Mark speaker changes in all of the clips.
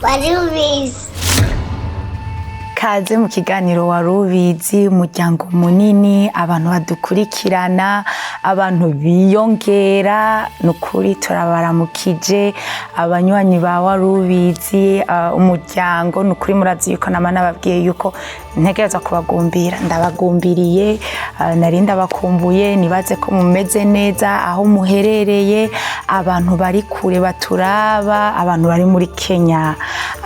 Speaker 1: Warubizi.
Speaker 2: Kaze mu kiganiro Warubizi, umuryango munini, abantu badukurikirana, abantu biyongera, nukuri turabaramukije, abanywanyi ba Warubizi, umuryango, nukuri murazi yuko nama nababwiye yuko ntegereza kubagumbira, ndabagumbiriye, nari ndabakumbuye, nibaze ko mumeze neza aho muherereye, abantu bari kure baturaba, abantu bari muri Kenya,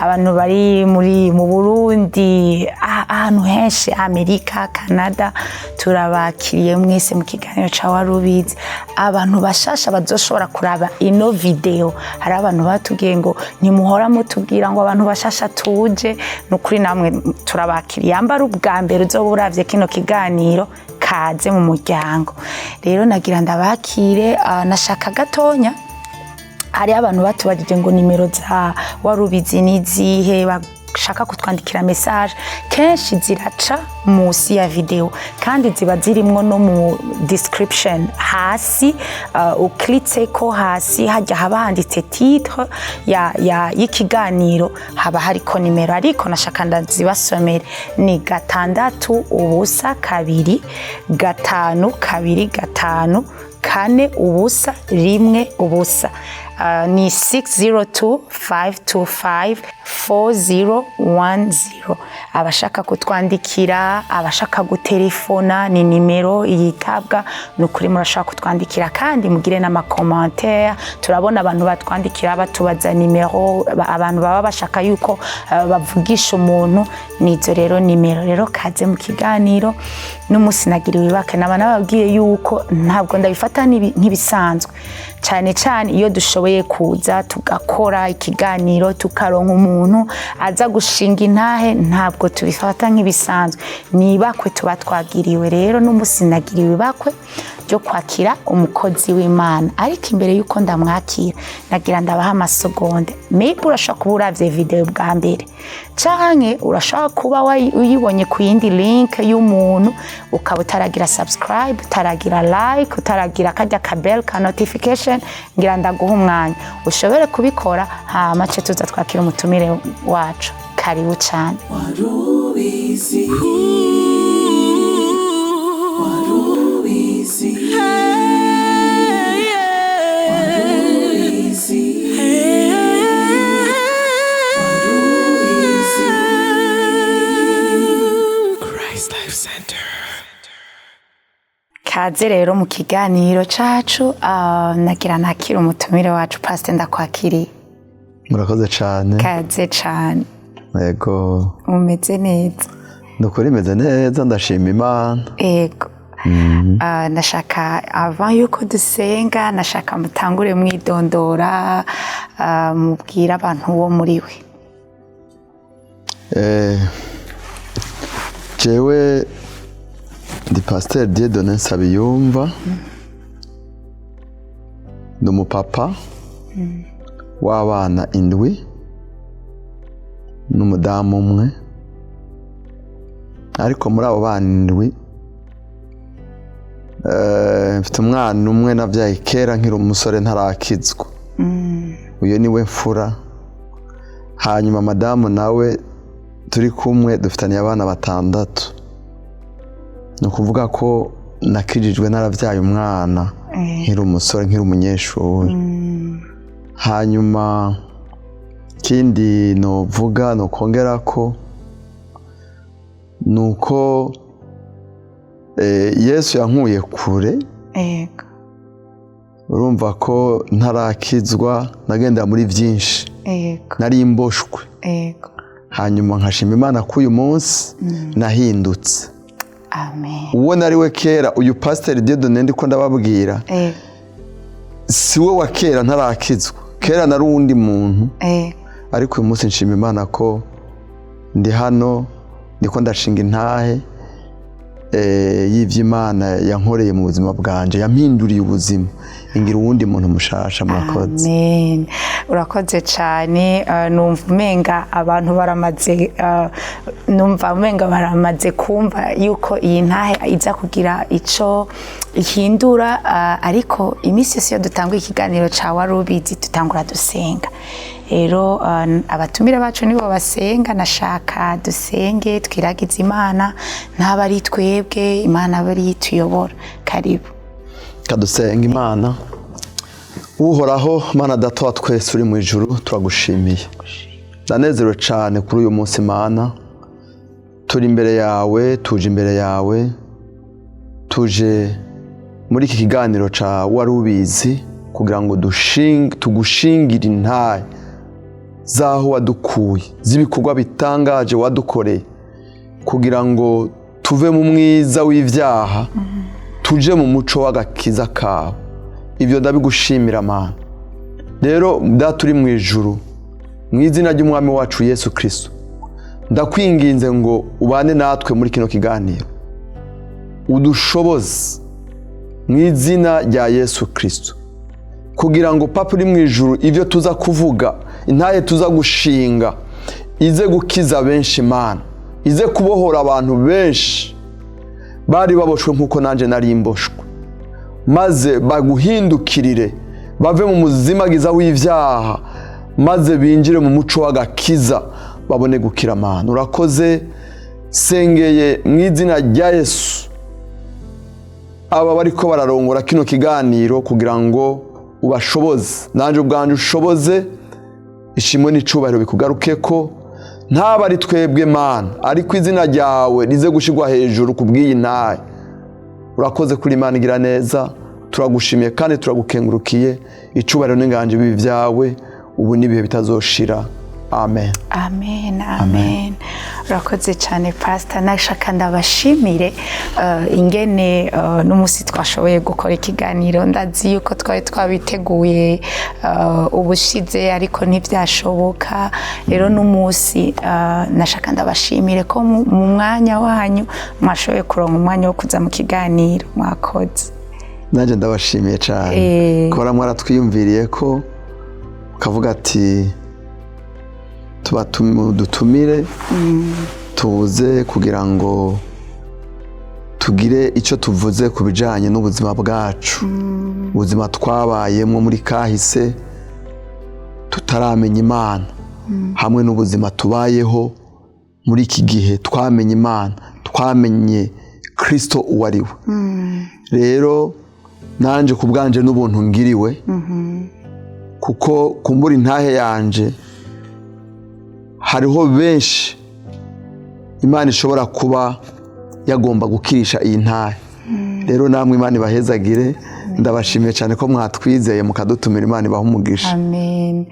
Speaker 2: abantu bari mu Burundi, ahantu henshi, Amerika, Canada, turabakiriye mwese mu kiganiro ca Warubizi. Abantu bashasha bazoshobora kuraba ino video, hari abantu batubwiye ngo ntimuhora mutubwira ngo abantu bashasha tuje, nukuri namwe turabakiriye. Ambara ubwa mbere uzoba uravye kino kiganiro, kaze mu muryango. Rero nagira ndabakire, nashaka gatonya, hari abantu batubajije ngo nimero za Warubizi nizihe, shaka kutwandikira message, kenshi ziraca musi ya video kandi ziba zirimwo no mu description hasi, uklitse ko hasi hajya haba handitse titre y'ikiganiro, haba hariko nimero, ariko nashaka ndazibasomere, ni 6 ubusa 2 5 2 5 4 ubusa 1 ubusa, ni 602-525-4010. abashaka kutwandikira, abashaka gutelefona, ni nimero yitabwa, nukuri murashaka kutwandikira kandi mugire n'ama commentaire. Turabona abantu batwandikira batubaza nimero, abantu baba bashaka yuko bavugisha umuntu, nizo rero nimero. Rero kaze mu kiganiro, n'umunsi nagiriwe ibake, naba nababwiye yuko ntabwo ndabifata nk'ibisanzwe, cyane cyane iyo dushoboye kuza tugakora ikiganiro tukaronka umuntu aza gushinga intahe, ntabwo tubifata nk'ibisanzwe, nibakwe tuba twagiriwe. Rero n'umunsi nagiriwe ibakwe ryo kwakira umukozi w'Imana, ariko imbere yuko ndamwakira nagira ndabaha amasegonde. Maybe urashaka kuba uravye video bwa mbere, canke urashaka kuba uyibonye ku yindi link y'umuntu ukaba utaragira subscribe, utaragira like, utaragira kajya ka bell ka notification, ngira ndaguha umwanya ushobore kubikora, hama ce tuza twakira umutumire wacu. Karibu cyane. Warubizi. Warubizi. Kaze rero mu kiganiro cacu, nagira nakira umutumire wacu. Pastor, ndakwakiriye.
Speaker 3: Murakoze cyane.
Speaker 2: Kaze cyane.
Speaker 3: Yego.
Speaker 2: Umeze neza?
Speaker 3: Nukuri meze neza, ndashima Imana.
Speaker 2: Yego. Nashaka avant yuko dusenga, nashaka mutangure mwidondora, mubwira abantu wo muri we.
Speaker 3: Jewe ndi Pasteur Dieudonné Nsabiyumva, ndi umupapa w'abana 7 n'umudamu umwe, ariko muri abo bana 7 mfite umwana umwe navyaye kera nkiri umusore ntarakizwa, uyo niwe mfura. Hanyuma madamu nawe turi kumwe dufitanye abana 6, no kuvuga ko nakijijwe naravyaye umwana nkiri umusore, nkiri umunyeshuri. Hanyuma kindi novuga no kongera ko nuko Yesu yankuye kure.
Speaker 2: Yego.
Speaker 3: Urumva ko ntarakizwa, nagenda muri byinshi.
Speaker 2: Yego.
Speaker 3: Nari imboshwe.
Speaker 2: Yego.
Speaker 3: Hanyuma nkashima Imana ko uyu munsi nahindutse.
Speaker 2: Amen.
Speaker 3: Uwo nari we kera, uyu Pasteur Dieudonné ndiko ndababwira, si we wa kera ntarakizwa, kera nari uwundi muntu. Ariko uyu munsi nshima Imana ko ndi hano, ndiko ndashinga intahe y'ivy'Imana yankoreye mu buzima bwanje, yampinduriye ubuzima, ingira uwundi muntu mushasha. Murakoze.
Speaker 2: Amen. Urakoze cyane. Numva umenga abantu baramaze, numva umenga baramaze kumva yuko iyi ntahe iza kugira ico ihindura ariko iminsi yose iyo dutanga ikiganiro ca Warubizi dutangura dusenga. Rero abatumire bacu nibo basenga, nashaka dusenge twiragize Imana ntaba ari twebwe, Imana bari tuyobora. Karibu
Speaker 3: kadusenga. Imana uhoraho, Mana data wa twese uri mu ijuru, turagushimiye. Ndanezerewe cyane kuri uyu munsi Mana, turi imbere yawe, tuje imbere yawe, tuje muri iki kiganiro ca Warubizi kugira ngo tugushingire intahe zaho wadukuye, z'ibikorwa bitangaje wadukoreye, kugira ngo tuve mu mwiza w'ivyaha tuje mu muco w'agakiza kawe. Ibyo ndabigushimira Mana. Rero data uri mu ijuru, mu izina ry'umwami wacu Yesu Kristo, ndakwinginze ngo ubane natwe muri kino kiganiro, udushoboze mu izina rya Yesu Kristo, kugira ngo Papa uri mu ijuru ibyo tuza kuvuga, intahe tuza gushinga, ize gukiza benshi Mana, ize kubohora abantu benshi bari baboshwe nk'uko nanje nari mboshwe, maze baguhindukirire, bave mu muzimagiza w'ivyaha, maze binjire mu muco w'agakiza, babone gukira Mana. Urakoze, sengeye mu izina rya Yesu aba bariko bararongora kino kiganiro kugira ngo ubashoboze, nanje ubwanje ushoboze, ishimwe n'icubahiro bikugarukeko, ntaba ari twebwe Mana, ariko izina ryawe rize gushirwa hejuru kubw'iyi ntahe. Urakoze kuri Imana igira neza, turagushimiye kandi turagukengurukiye, icubahiro n'inganje bibi vyawe ubu n'ibihe bitazoshira. Amen.
Speaker 2: Amen, amen. Urakoze cyane Pastor, nashaka ndabashimire ingene n'umusi twashoboye gukora ikiganiro. Ndazi yuko twari twabiteguye ubushize ariko ntibyashoboka. Rero n'umusi nashaka ndabashimire ko mu mwanya wanyu mwashoboye kuronka umwanya wo kuza mu kiganiro. Mwakoze.
Speaker 3: Nanje ndabashimiye cyane ko mwaratwiyumviriye ko ukavuga ati dutumire tuze kugira ngo tugire icyo tuvuze ku bijyanye n'ubuzima bwacu, ubuzima twabayemo muri kahise tutaramenya Imana, hamwe n'ubuzima tubayeho muri iki gihe twamenye Imana, twamenye Kristo uwo ari we. Rero nanje ku bwanje n'ubuntu ngiriwe, kuko kumbura intahe yanje hariho benshi Imana ishobora kuba yagomba gukirisha iyi ntahe. Rero namwe Imana ibahezagire, ndabashimiye cyane ko mwatwizeye mukadutumira, Imana ibaha umugisha.
Speaker 2: Amen.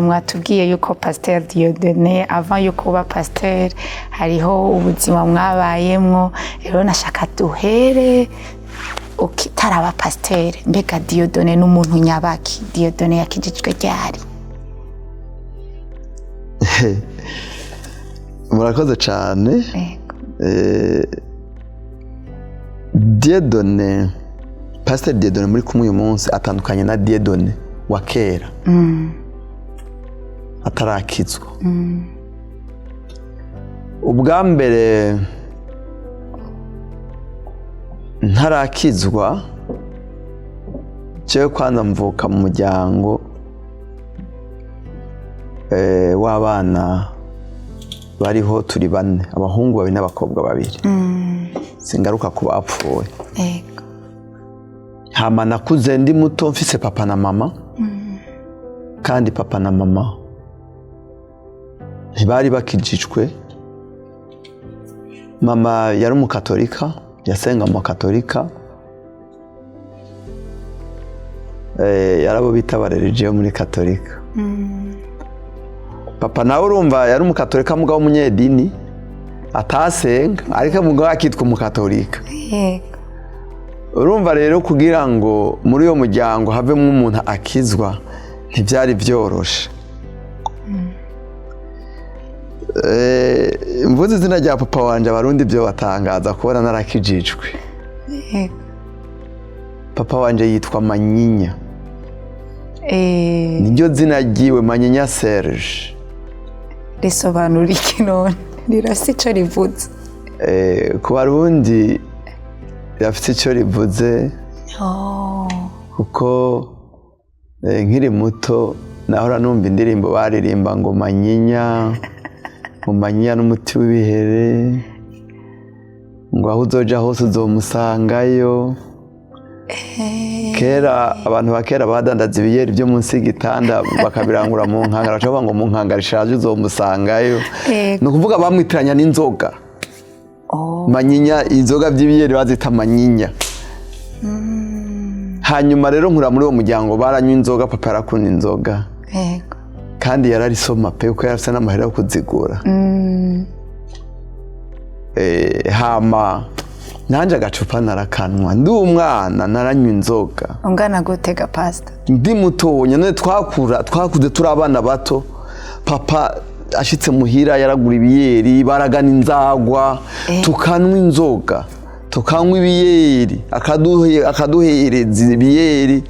Speaker 2: Mwatubwiye yuko Pasteur Dieudonné avant yuko kuba pasteur hariho ubuzima mwabayemwo. Rero nashaka duhere ukitaraba pasteur, mbega Dieudonné n'umuntu nyabaki? Dieudonné yakijijwe ryari?
Speaker 3: Murakoze cyane. Dieudonné, Pasteur Dieudonné muri kumwe uyu munsi atandukanye na Dieudonné wa kera atarakizwa. Ubwa mbere ntarakizwa, cyewe kwanza mvuka mu muryango w'abana bariho turi bane, abahungu babiri n'abakobwa babiri. Singaruka kuba apfuye. Hama nakuze ndi muto mfise papa na mama, kandi papa na mama ntibari bakijijwe. Mama yari umukatolika, yasenga mu katolika, yarabo bita bareligiyo muri katolika. Papa nawe urumva yari umukatolika mugabo umunyedini atasenga, ariko mugabo akitwa umukatolika. Urumva rero kugira ngo muri uyo muryango havemo umuntu akizwa ntibyari byoroshe. Mvuze izina rya papa wanje abarundi byo batangaza kubona narakijijwe. Papa wanje yitwa Manyinya. Niryo zina ryiwe, Manyinya Serge.
Speaker 2: Risobanura iki none? Rirasi ico rivuze?
Speaker 3: Ku Barundi rirafite icyo rivuze kuko nkiri muto nahora numva indirimbo baririmba ngo manyinya n'umuti w'ibihere ngo aho uzoja hose uzomusangayo. Kera abantu bakera badandaza ibiyeri byo munsi y'igitanda bakabirangura mu nkangara, bacavuga ngo mu nkangara ishaje uzomusangayo. Ni ukuvuga bamwitiranya n'inzoga. Manyinya, inzoga by'ibiyeri bazita manyinya. Hanyuma rero nkura muri uwo muryango baranywa inzoga, papa yarakunda inzoga kandi yararisoma pe kuko yarafite n'amahera yo kuzigura. Hama nanje agacupa narakanwa ndi umwana naranywa inzoga.
Speaker 2: Ungana gutega pastor?
Speaker 3: Ndi mutonya none twakuze turi abana bato, papa ashitse muhira yaragura ibiyeri baragana inzagwa tukanwa inzoga tukanywa ibiyeri akaduhereza ibiyeri.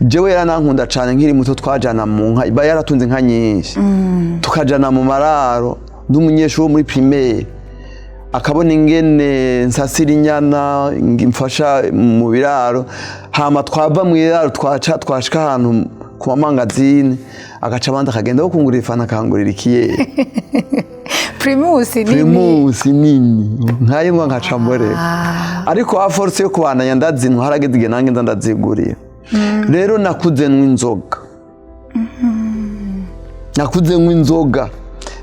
Speaker 3: Jewe yaranankunda cyane nkiri muto, twajana mu nka, iba yaratunze inka nyinshi tukajana mu mararo ndi umunyeshuri wo muri primaire, akabona ingene nsasira inyana mfasha mu biraro. Hama twava mu biraro twashika ahantu ku mamangazini agaca abandi akagenda wo kungurira ifana akangurira ikiyeri. Primus nini nkayimwa nkaca mborera. Ariko a force yo kubandanya ndazinwa harageze igihe nange ndazigurira. Rero nakuze nywa inzoga. Nakuze nywa inzoga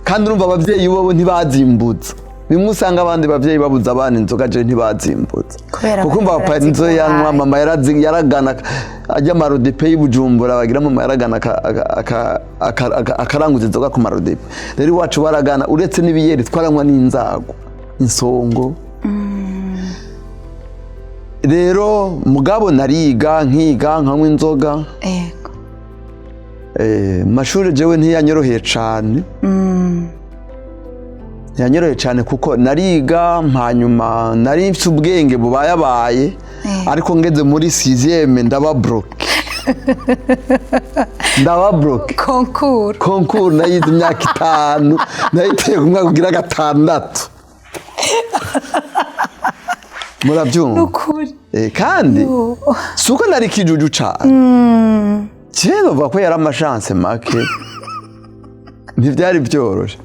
Speaker 3: kandi urumva abavyeyi bo ntibazimbutsa. Bimwe usanga abandi bavyeyi babuza abana inzoga je ntibazimbutsa. Kuko mba papa inzo yanwa, mama yaragana ajya marodepe y'Ibujumbura, bagira mama yaragana akaranguza inzoga ku marodepe. Rero iwacu baragana uretse n'ibiyeri twaranywa n'inzago, insongo. Rero mugabo nariga nkiga nkanywa inzoga. Mashuri jewe ntiyanyoroheye cane. Yanyoroheye cyane kuko nariga, hanyuma nari mfite ubwenge bubayabaye, ariko ngeze muri 6e ndaba bloke. Concours nayize imyaka 5 nayiteye umwaka ugira 6. Murabyumva? Kandi suko nari kijuju cyane. Cyeno va ko yari amashance make. Ntivyari byoroshe.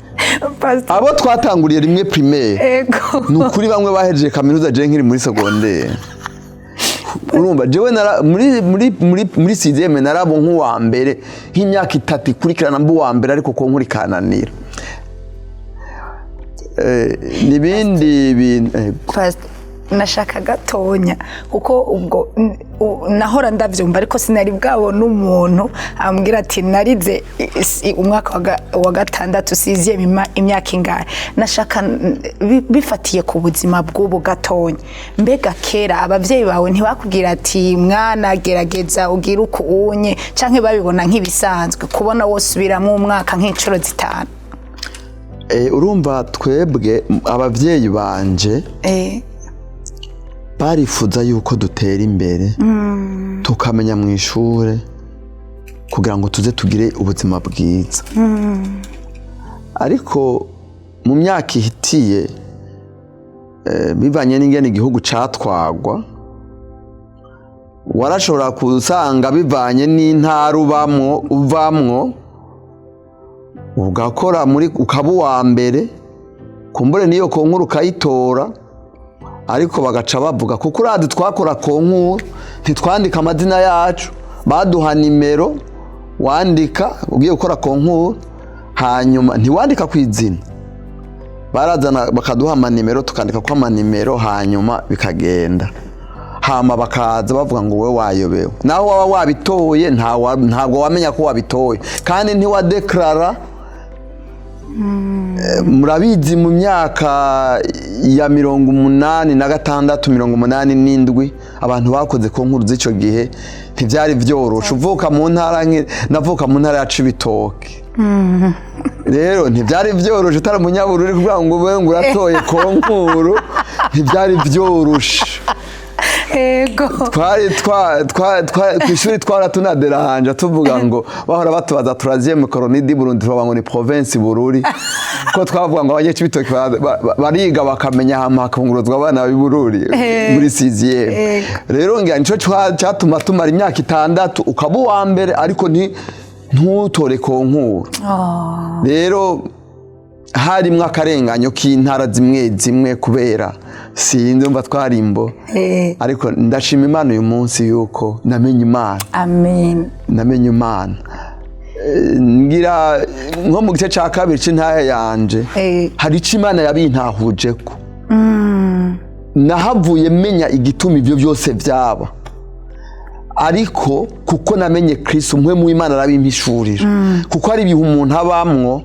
Speaker 3: Abo twatanguriye rimwe primaire nukuri bamwe bahejeje kaminuza je nkiri muri secondaire. Urumva jewe muri 6e narabo nk'uwa mbere nk'imyaka 3 ikurikirana mbu wa mbere, ariko ko nkuri kananira. Nibindi bintu
Speaker 2: nashaka gatonya kuko ubwo nahora ndavyumva, ariko sinari bwabona umuntu ambwira ati narize umwaka wa 6 6e imyaka ingahe. Nashaka bifatiye ku buzima bw'ubu gatonya, mbega kera abavyeyi bawe ntibakubwira ati mwana gerageza ugira uko unye, canke babibona nk'ibisanzwe kubona wosubiramo umwaka nk'incuro 5?
Speaker 3: Urumva twebwe abavyeyi banje barifuza yuko dutera imbere tukamenya mu ishure kugira ngo tuze tugire ubuzima bwiza. Ariko mu myaka ihitiye bivanye n'ingene igihugu catwagwa, warashobora kusanga bivanye n'intara uvamwo ugakora muri ukaba uwa mbere, kumbure niyo konkuru ukayitora, ariko bagaca bavuga kuko uradi twakora konkuru ntitwandika amazina yacu, baduha nimero wandika ugiye gukora konkuru, hanyuma ntiwandika kw'izina, barazana bakaduha amanimero tukandika ko amanimero, hanyuma bikagenda. Hama bakaza bavuga ngo we wayobewe, naho waba wabitoye ntabwo wamenya ko wabitoye kandi ntiwadeklara. Murabizi mu myaka ya 86 87 abantu bakoze konkuru z'ico gihe ntivyari vyoroshe. Uvuka mu ntara navuka mu ntara ya Cibitoke. Rero ntivyari vyoroshe utari munyabururi kuvuga ngo ube ngo uratoye konkuru, ntivyari vyoroshe.
Speaker 2: ego
Speaker 3: ku ishuri twara tunaderanja tuvuga ngo bahora batubaza turaziye koloni di Burundi tuvuga ngo ni province Bururi ko twavuga ngo abanyeshuri bariga bakamenya hama hakunguruzwa abana b'i Bururi muri 6e rero ngira nico cyatuma tumara imyaka 6 ukaba uwa mbere ariko ntutore konkuru rero harimwo akarenganyo k'intara zimwe kubera sinzi mba twarimbo ariko ndashima Imana uyu munsi yuko namenye Imana
Speaker 2: amen
Speaker 3: namenye Imana ngira nko mu gice cya kabiri c'intaya yanje hari ico Imana yabintahujeko nahavuye menya igituma ivyo byose byaba ariko kuko namenye Kristo umwe mu Imana arabimpishurira kuko hari ibihe umuntu abamwo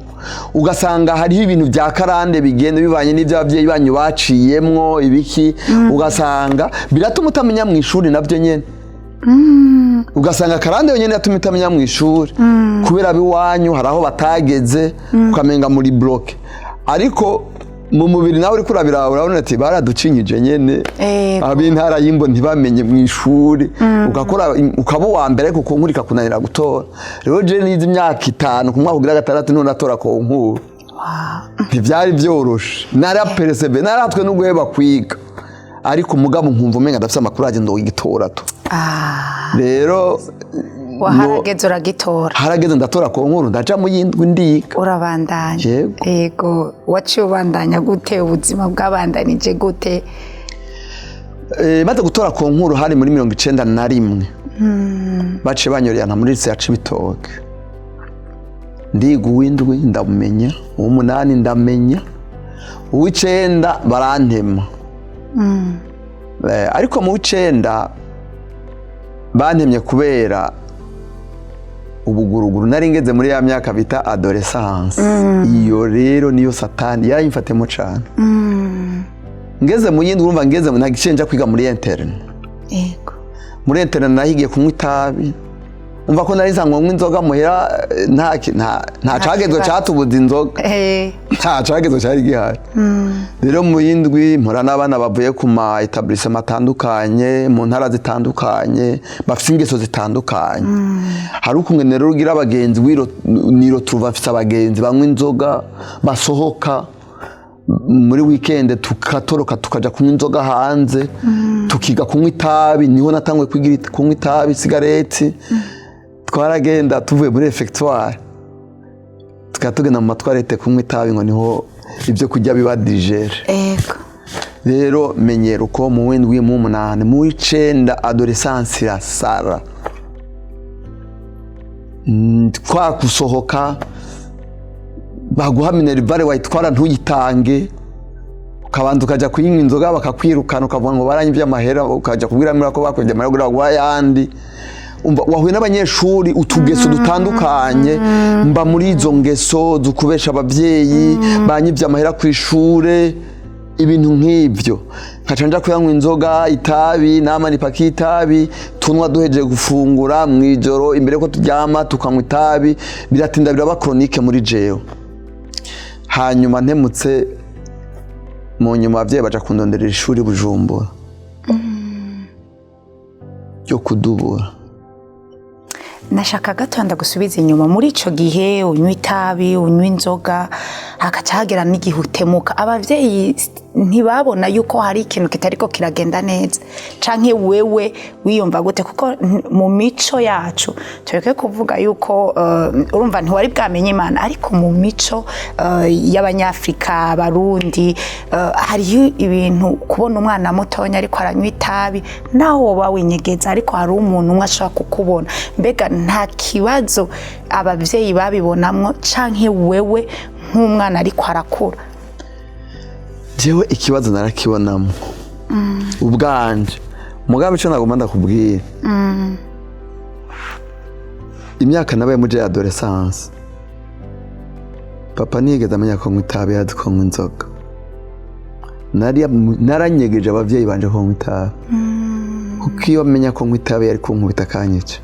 Speaker 3: ugasanga hariho ibintu bya karande bigenda bibanye n'ibyo abavyeyi banyu baciyemwo ibiki ugasanga biratuma utamenya mu ishuri navyo nyene ugasanga karande yonyene yatuma utamenya mu ishuri kubera biwanyu haraho batageze ukamenga muri bloke ariko mu mubiri nawe uri kurabira urabona ati baraducinyije nyene ab'intara y'imbo ntibamenye mu ishuri ugakora ukaba uwa mbere kuko nkurika kunanira gutora rero je nize imyaka 5 ku mwaka ugira 6 none natora ko nkuru ntivyari byoroshe naraperesebe naratwe no guheba kwiga ariko umugabo nkumva umenga ndafise amakuru aje ndo igitora to rero
Speaker 2: waharageze uragitora
Speaker 3: harageze ndatora ko nkuru ndaja mu yindwi ndiga
Speaker 2: urabandanya yego waciye ubandanya gute ubuzima bwabandanije gute
Speaker 3: maze gutora ko nkuru hari muri 91 baciye banyoreyana muri lycée ya Cibitoke ndiga uwindwi ndamenya uw'umunani ndamenya uw'icenda barantema ariko mu w'icenda bantemye kubera ubuguruguru nari ngeze muri ya myaka bita adolescence iyo rero niyo satani yarayimfatemo cyane ngeze mu yindi urumva ngeze nagicenja kwiga muri interne
Speaker 2: yego
Speaker 3: muri interne nahigiye kunywa itabi umva ko nari nsanzwe nywa inzoga muhera nta cagezwe cyatubuza inzoga nta cagezwe cyari gihari rero mu yindwi mpora n'abana bavuye ku ma etablissement atandukanye mu ntara zitandukanye bafite ingeso zitandukanye hari ukumwe rero ugira abagenzi niro tuva afite abagenzi banywa inzoga basohoka muri weekend tukatoroka tukaja kunywa inzoga hanze tukiga kunywa itabi niho natangwe kwigira kunywa itabi sigareti twaragenda tuvuye muri refectoire tukatugenda mu matwarete kunywa itabi ngo niho ibyo kujya biba digere rero menyera uko mu windwi mu 8 mu 9 adolescence irasara twakusohoka baguha minerivare wayitwara ntuyitange ukabanza ukaja kuyinywa inzoga bakakwirukana ukavuga ngo baranyivye amahera ukaja kubwira ko bakwije amahera guha yandi wahuye n'abanyeshuri utugeso dutandukanye mba muri izo ngeso zukubesha abavyeyi banyivye amahera ku ishure ibintu nk'ivyo nkacanja kuyanywa inzoga itabi namani paki itabi tunwa duheje gufungura mwijoro imbere ko turyama tukanywa itabi biratinda biraba chronique muri jewe hanyuma ntemutse mu nyuma abavyeyi baja kundonderera ishuri Bujumbura yo kudubura
Speaker 2: nashaka gatonda gusubiza inyuma muri ico gihe unywa itabi unywa inzoga hakaca hagera n'igihe utemuka abavyeyi ntibabona yuko hari ikintu kitariko kiragenda neza canke wewe wiyumva gute kuko mu mico yacu tureke kuvuga yuko urumva ntiwari bwamenye Imana ariko mu mico y'abanyafrika abarundi hariho ibintu kubona umwana mutonya ariko aranywa itabi naho woba winyegeza ariko hari umuntu umwe ashaka kukubona mbega nta kibazo abavyeyi babibonamwo canke wewe nk'umwana ariko arakura
Speaker 3: jewe ikibazo narakibonamo ubwanje mugabe ico nagomba ndakubwira imyaka nabaye muri adolescence papa nigeze amenya ko nywa itabi yazi ko nywa inzoga naranyegeje abavyeyi banje ko nywa itabi kuko iyo amenya ko nywa itabi yari kunkubita akanyica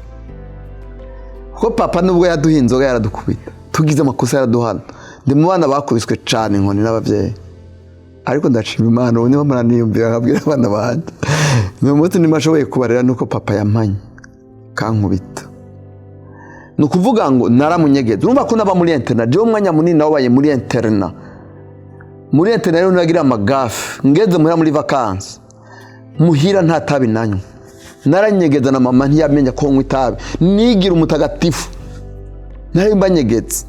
Speaker 3: kuko papa nubwo yaduha inzoga yaradukubita tugize amakosa yaraduhana ndi mu bana bakubiswe cane inkoni n'abavyeyi ariko ndashima Imana ubu niho muraniyumvira nkabwira abana banje ni umunsi ntimashoboye kubarera nuko papa yampanye kankubita ni ukuvuga ngo naramunyegeza urumva ko naba muri interna jewe umwanya munini nabaye muri interna rero nagira amagafe ngeze muri vacances muhira nta tabi nanywa naranyegeza na mama ntiyamenya ko nywa itabi nigira umutagatifu nari mbanyegetse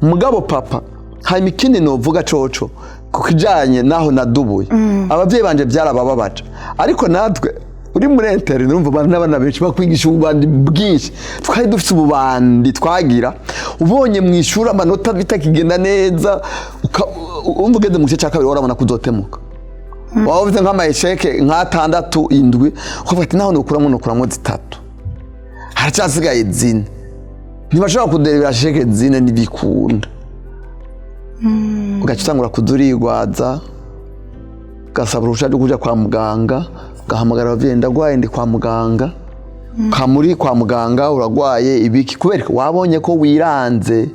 Speaker 3: mugabo papa hari mikindi novuga coco kukijanye naho nadubuye abavyeyi banje byarabababaje ariko natwe uri muri internet urumva n'abana benshi bakwigisha ububandi bwinshi twari dufite ububandi twagira ubonye mu ishuri amanota bitakigenda neza umva ugeze mu gice cya kabiri warabona kuzotemuka waba ufite nk'amayesheke nk'atandatu indwi ukavuga ati naho nukuramo zitatu haracyasigaye zine ntibashobora kuderebera sheke zine ntibikunda ugaca utangura kudurigwaza ugasaba uruhushya rwo kujya kwa muganga ugahamagara abavyeyi ndagwaye ndi kwa muganga kamuri kwa muganga uragwaye ibiki kubera wabonye ko wiranze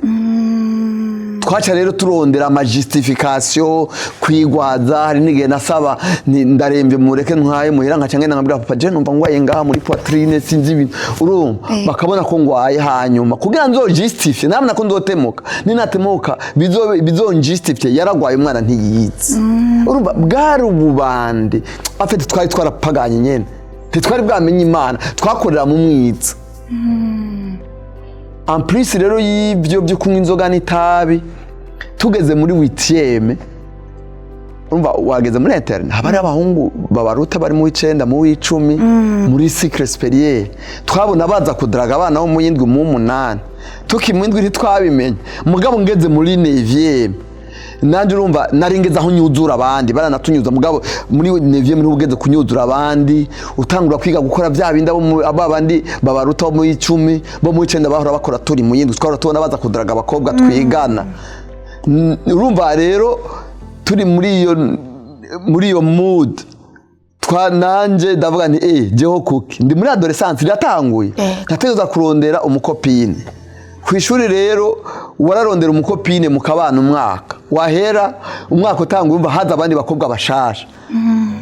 Speaker 3: twaca rero turondera ama justification kwigwaza hari n'igihe nasaba ndarembe mureke ntwaye muhira nkaca ngenda nkabwira papa je numva ngwaye ngaha muri poitrine sinzi ibintu urumva bakabona ko ngwaye hanyuma kugira nzo justify namwe nako ndotemuka ninatemuka bizonjustify yaragwaye umwana ntiyizi urumva bwari ububandi afite twari twarapaganye nyene twari bwamenye Imana twakorera mu mwitsa en plus rero y'ibyo byo kunywa inzoga n'itabi tugeze muri 8e urumva wageze muri interne habari abahungu babaruta bari mu 9 mu 10 muri cycle supérieur twabona baza kudraga abana bo mu 7 mu 8 tukimwindwi ntitwabimenye mugabo ngeze muri 9e nanje urumva naringeza aho nyuzura abandi baranatunyuza mugabo muri 9e muri ugeze kunyuzura abandi utangura kwiga gukora bya bindi abandi babaruta mu 10 bo mu 9 bahora bakora turi mu yindi twara tubona baza kudraga abakobwa twigana urumva rero turi muri iyo mood nanje ndavuga nti jeho kuki ndi muri adolescence iratanguye nategeza kurondera umukopine kwishuri rero wararondera umukopine mukabana umwaka wahera umwaka utanga umva haza abandi bakobwa bashasha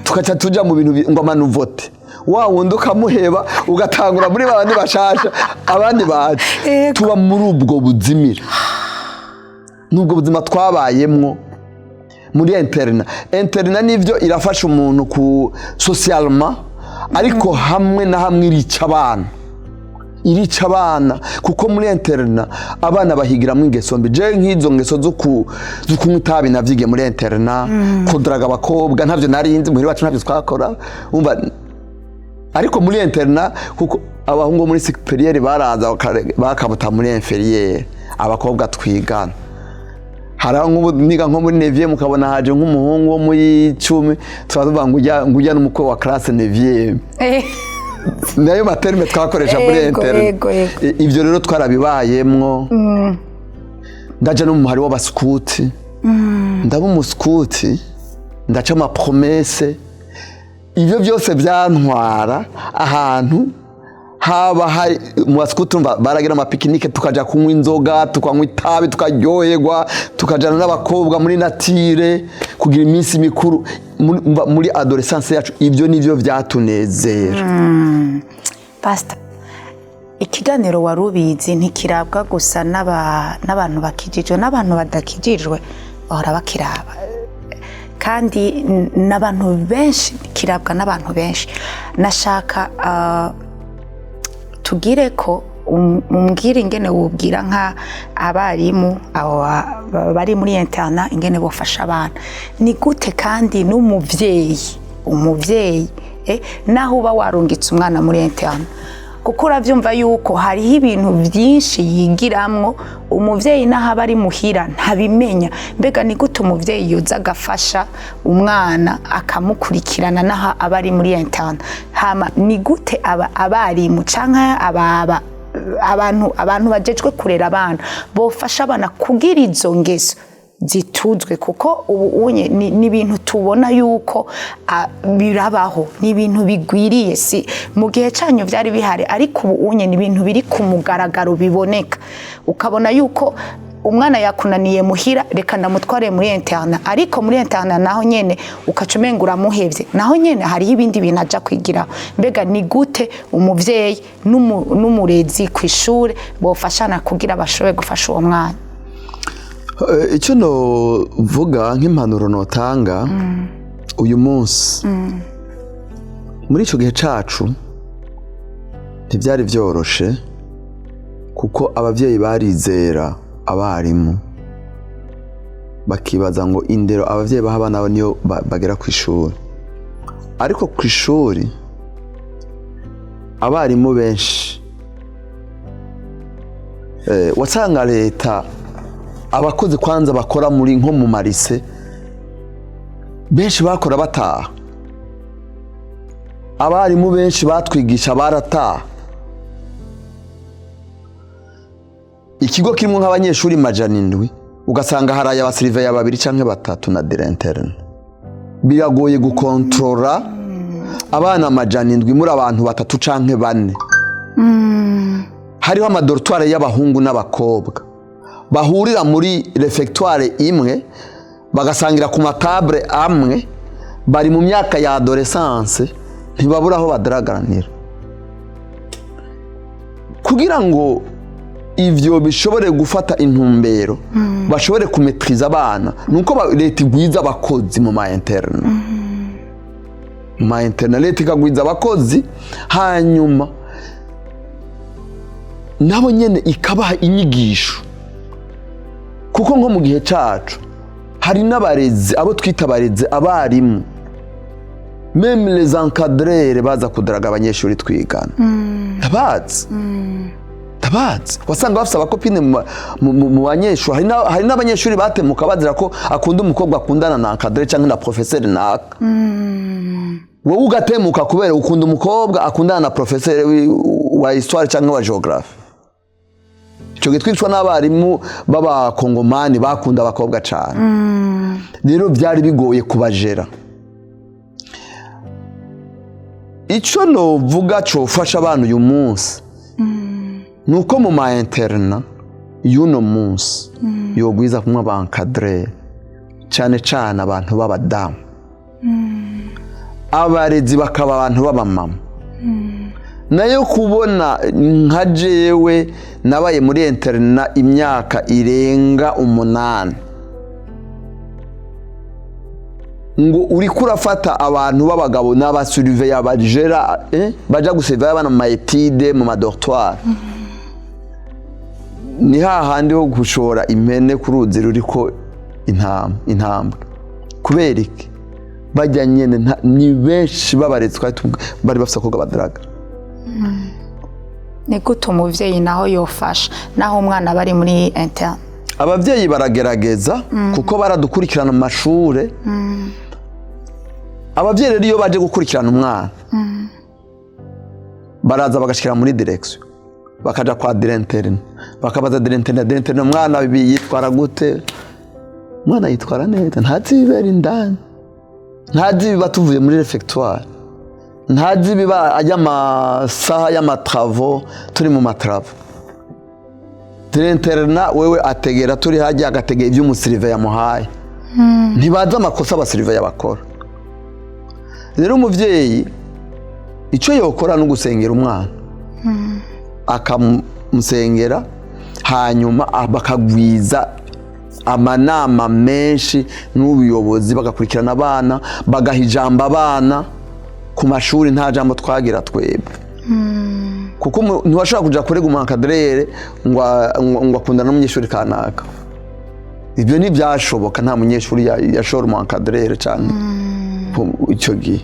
Speaker 3: tukaca tuja mu bintu ngo amanuvote wa wundi ukamuheba ugatangura muri babandi bashasha abandi baje tuba muri ubwo buzimira nubwo buzima twabayemwo muri interna nivyo irafasha umuntu ku socialement ariko hamwe na hamwe irica abana kuko muri interna abana bahigiramwe ingeso mbi je nk'izo ngeso zo kunywa itabi navyige muri interna kudraga abakobwa ntavyo narinzi muhira bacu ntavyo twakora umva ariko muri interna kuko abahungu muri supérieur baraza bakabuta muri inférieur abakobwa twigana haraho nk'ubu niga nko muri 9e mukabona haje nk'umuhungu wo muri 10 twavuga ngo ujya n'umukwe wa classe 9e nayo materme twakoresha muri internet ivyo rero twarabibayemwo ndaje no mu hari w'abaskuti ndaba umuskuti ndaca ama promesse ivyo byose byantwara ahantu haba hari mu baskuti baragira ama picnic tukaja kunywa inzoga tukanywa itabi tukaryoherwa tukajana n'abakobwa muri natire kugira iminsi mikuru muri adolescence yacu ivyo nivyo byatunezera
Speaker 2: Pastor ikiganiro warubizi ntikirabwa gusa n'abantu bakijijwe n'abantu badakijijwe bahora bakiraba kandi n'abantu benshi kirabwa n'abantu benshi nashaka tugire ko umbwira ingene wubwira nka abarimu abo bari muri interna ingene bofasha abana ni gute kandi umuvyeyi naho uba warungitse umwana muri interna kuko uravyumva yuko hariho ibintu byinshi yigiramwo umuvyeyi naho aba ari muhira ntabimenya mbega ni gute umuvyeyi yoza agafasha umwana akamukurikirana naho aba ari muri interna hama ni gute abarimu canke abantu bajejwe kurera abana bofasha abana kugira izo ngeso zituzwe kuko ubu unye ni ibintu tubona yuko birabaho ni ibintu bigwiriye si mu gihe cyanyu byari bihari ariko ubu unye ni ibintu biri ku mugaragaro biboneka ukabona yuko umwana yakunaniye muhira reka ndamutware muri interna ariko muri interna naho nyene ukacumenga uramuhevye naho nyene hari ibindi bintu aja kwigiraho mbega ni gute umuvyeyi n'umurezi kw'ishure bofashana kugira bashobore gufasha uwo mwana
Speaker 3: icyo no vuga nk'impanuro notanga uyu munsi muri ico gihe cacu ntibyari vyoroshe kuko abavyeyi barizera abarimu bakibaza ngo indero abavyeyi baha abana babo niyo bagera ku ishuri ariko ku ishuri abarimu benshi wasanga leta abakozi kwanza bakora muri nko mu marise benshi bakora bataha abarimu benshi batwigisha barataha ikigo kirimo nk'abanyeshuri majana indwi ugasanga haraye abasiriveya babiri canke batatu na directeur biragoye gukontrola abana majana indwi muri abantu batatu canke bane hariho amadortoire y'abahungu n'abakobwa bahurira muri refectoire imwe bagasangira ku matable amwe bari mu myaka ya adolescence ntibabura aho badaraganira kugira ngo ivyo bishobore gufata intumbero bashobore kumetriza abana nuko leta igwiza abakozi mu ma interna leta ikagwiza abakozi hanyuma nabo nyene ikabaha inyigisho kuko nko mu gihe cacu hari n'abarezi abo twita abarezi abarimu même les encadreurs baza kudaraga abanyeshuri twigana tabazi wasanga bafite abakopine mu banyeshuri hari n'abanyeshuri batemuka bazira ko akunda umukobwa akundana na encadreur cyangwa na professeur naka wowe ugatemuka kubera ukunda umukobwa akundana na professeur wa histoire cyangwa wa geography icyo gitwicwa n'abarimu b'abakongomani bakunda abakobwa cyane rero byari bigoye kubajera icyo novuga cofasha abantu uyu munsi nuko mu ma interna y'uno munsi yogwiza kumwe abankadre cyane cyane abantu b'abadamu abarezi bakaba abantu b'abamama nayo kubona nka jewe nabaye muri interna imyaka irenga 8 ngo uri kurafata abantu b'abagabo n'abasuriveya bajera baja guseva abana mu maetide mu madortoire ni hahandi ho gushora impene ku ruzi ruriko intambwe kubera iki bajya nyene ni benshi babaretse bari bafite ko badaraga
Speaker 2: ni gute umuvyeyi naho yofasha naho umwana bari muri interne
Speaker 3: abavyeyi baragerageza kuko baradukurikirana mu mashure abavyeyi rero iyo baje gukurikirana umwana baraza bagashikira muri direction bakaja kwa directeur bakabaza directeur umwana yitwara gute umwana yitwara neza ntazi bibera indani ntazi biba tuvuye muri refectoire ntazi biba ajya amasaha y'amatravo turi mu matravo directeur na wewe ategera turi hajya agategera ibyo umusirive yamuhaye ntibaza amakosa abasirive yabakora rero umuvyeyi icyo yokora no gusengera umwana akamusengera hanyuma bakagwiza amanama menshi n'ubuyobozi bagakurikirana abana bagahijamba abana ku mashuri nta jambo twagira twebwe kuko ntiwashobora kuja kurega umunkadrere ngo akundana n'umunyeshuri kanaka ibyo ntibyashoboka nta munyeshuri yashora umunkadrere cyane icyo gihe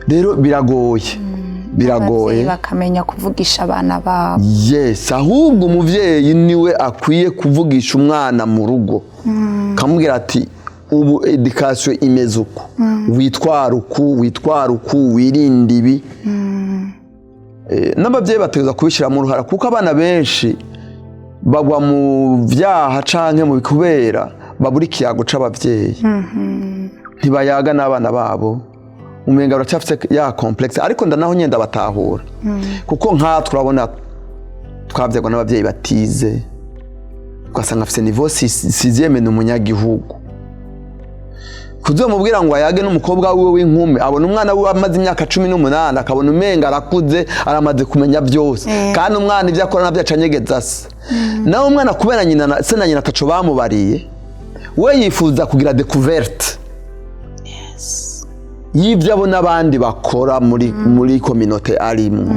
Speaker 3: rero biragoye
Speaker 2: bakamenya kuvugisha abana babo
Speaker 3: yes ahubwo umuvyeyi niwe akwiye kuvugisha umwana mu rugo kamubwira ati ubu education imeze uko witwara uku wirinde ibi n'abavyeyi bategeza kubishira mu ruhara kuko abana benshi bagwa mu vyaha canke mu bikubera babura ikiyago c'abavyeyi ntibayaga n'abana babo umenga baracyafite ya complexe ariko ndanaho nyenda batahura kuko nka turabona twavyegwa n'abavyeyi batize ugasanga afite nivo sixième ni umunyagihugu kuzomubwira ngo ayage n'umukobwa wiwe w'inkumi abona umwana wiwe amaze imyaka 18 akabona umenga arakuze aramaze kumenya byose kandi umwana ibyo akora nabyo acanyegeza se nawe umwana kubera nyina se na nyina ataco bamubariye we yifuza kugira découverte y'ibyo abona abandi bakora muri communauté arimo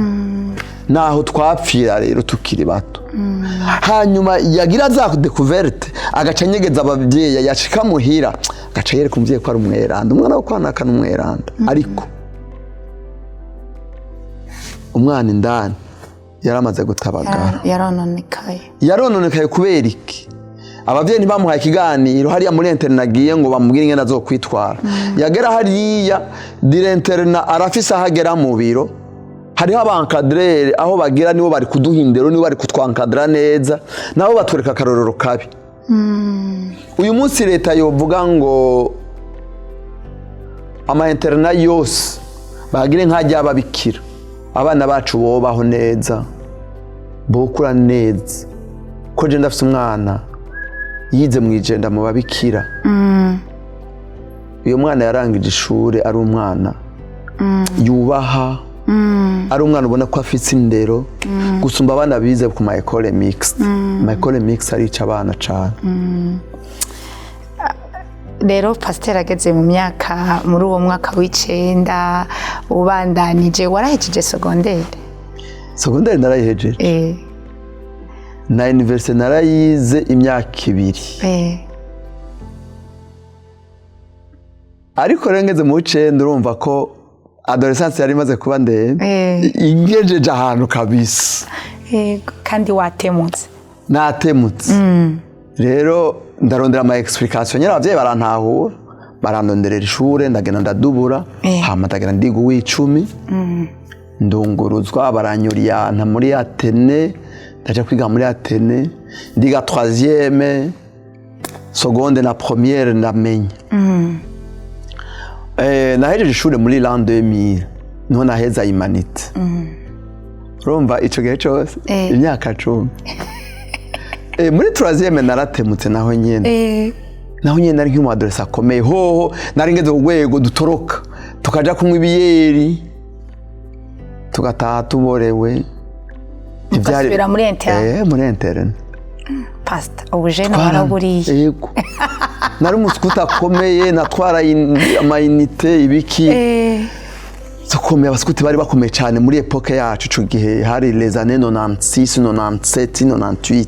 Speaker 3: naho twapfira rero tukiri bato hanyuma yagira za découverte agacanyegeza ababyeyi yashika muhira gaca yereka umuvyeyi ko ari umweranda umwana wo kwanaka n'umweranda ariko umwana indani yaramaze gutabagara yarononekaye kubera iki abavyeyi ntibamuhaye ikiganiro hariya muri internet agiye ngo bamubwire ingene azokwitwara yagera hariya directeur arafise ahagera mu biro hariho abankadrere aho bagira nibo bari kuduhindero nibo bari kutwankadra neza nabo batwereka akarorero kabi uyu munsi leta yovuga ngo ama internet yose bagire nkajya ababikira abana bacu bobaho neza bokura neza ko je ndafise umwana yize mwijenda mu babikira uyu mwana yarangije ishure ari umwana yubaha ari umwana ubona ko afite indero gusumba abana bize ku ma école mixte ma école mixte arica abana cyane
Speaker 2: rero pasteur ageze mu myaka muri uwo mwaka w'icenda ubandanije warahejeje secondaire narayihejeje na université narayize imyaka 2 ariko rengeze mu w'icenda urumva ko adolescence yari imaze kuba ndende ingejeje ahantu kabisa kandi watemutse
Speaker 3: natemutse rero ndarondera ama explication nyara abavyeyi barantahura barandonderera ishure ndagenda ndadubura hama ndagenda ndiga uw'icumi ndunguruzwa baranyuriyanta muri Atene ndaje kwiga muri Atene ndiga 3e seconde na première ndamenya nahejeje ishure muri l'an 2000 niho naheza humanité urumva ico gihe cose imyaka 10 muri 3e naratemutse naho nyene nari nk'umu adolescent akomeye hoho nari ngeze urwego dutoroka tukaja kunywa ibiyeri tugataha tuborewe
Speaker 2: ugasubira muri interne
Speaker 3: muri interne
Speaker 2: pastor ubujene waraburiye
Speaker 3: yego nari umuskuta akomeye natwara amayinite ibiki sokomeye abaskuti bari bakomeye cyane muri epoke yacu ico gihe hari les années 96 97 98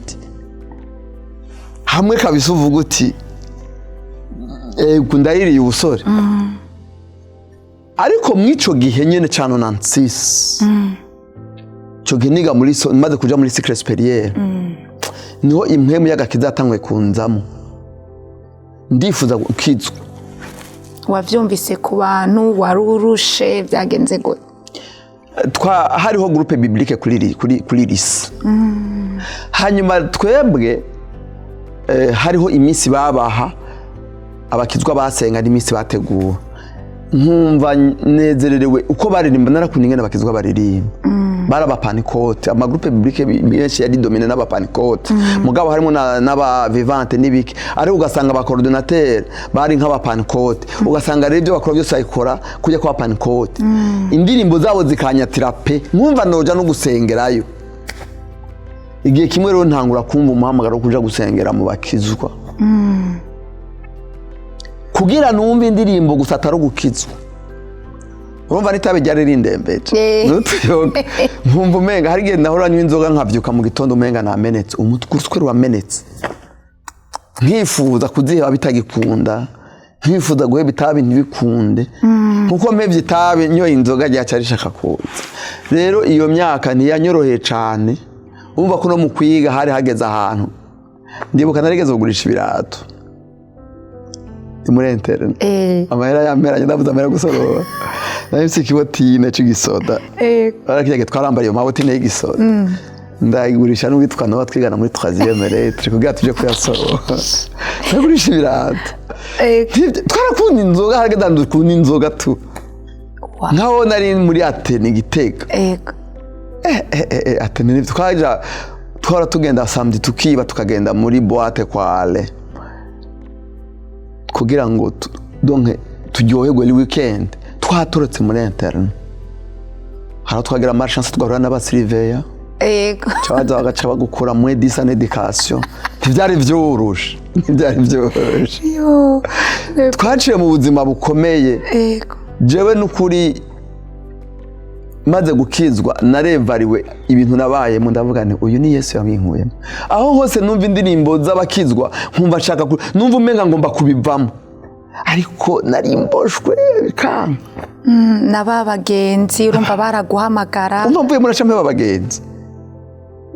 Speaker 3: hamwe kabisa uvuga uti ndayiriye ubusore ariko mwico gihe nyene cyane 96 cyo gihe niga muri maze kuja muri cycle supérieur niho impwemu y'agakiza yatangwe kunzamo ndifuza gukizwa
Speaker 2: wavyumvise ku bantu warurushe byagenze gute
Speaker 3: hariho groupe biblique kuri lise hanyuma twebwe hariho iminsi babaha abakizwa basenga n'iminsi bateguwe nkumva nezererewe uko baririmba narakunda ingene abakizwa baririmba barabapanikote amagroupe biblique benshi yari domine n'abapanikote mugabo harimo n'aba vivante n'ibiki ari ugasanga aba coordinateur bari nk'abapanikote ugasanga rero ibyo bakora byose ayikora kujya kwa panikote indirimbo zabo zikanyatira pe nkumva noja no gusengerayo igihe kimwe rero ntangura kumva umuhamagaro kuja gusengera mu bakizwa kugira numva indirimbo gusa atari gukizwa urumva nitabe ryari rindembeje nutuyoga nkumva umenga hari igihe nahora nywa inzoga nkavyuka mu gitondo umenga namenetse umutwe wamenetse nkifuza kuziheba bitagikunda nkifuza guheba itabi ntibikunde nkuko mpevye itabi nyo inzoga ryaca rishaka kuza rero iyo myaka ntiyanyoroheye cane umva ko no mu kwiga hari hageze ahantu ndibuka narigeze kugurisha ibirato muri interne amahera yameranye ndavuze amahera gusorora nahise ikibotine cy'igisoda barakijya twarambariye mu mabotine y'igisoda ndayigurisha n'uwitwa no twigana muri 3e lettre kugira tuje kuyasorora ndagurisha ibirato twarakunda inzoga hagenda ndukunda inzoga tu nkaho nari muri Atene Gitega Atene twaja twara tugenda samedi tukiba tukagenda muri boîte kwa ale kugira ngo donc turyoherwe le weekend twaturutse muri interne hara twagira marchance twahura n'abasiriveya
Speaker 2: yego
Speaker 3: cyabaza bagaca bagukura muri disa n'education ntibyari byoroshe twaciye mu buzima bukomeye
Speaker 2: yego
Speaker 3: jewe n'ukuri maze gukizwa narevariwe ibintu nabayemo ndavuga nti uyu ni Yesu yabinkuyemo aho hose numva indirimbo z'abakizwa nkumva nshaka numva umenga ngomba kubivamo ariko narimboshwe bikanga
Speaker 2: n'ababagenzi urumva baraguhamagara
Speaker 3: mvuye muri champe babagenzi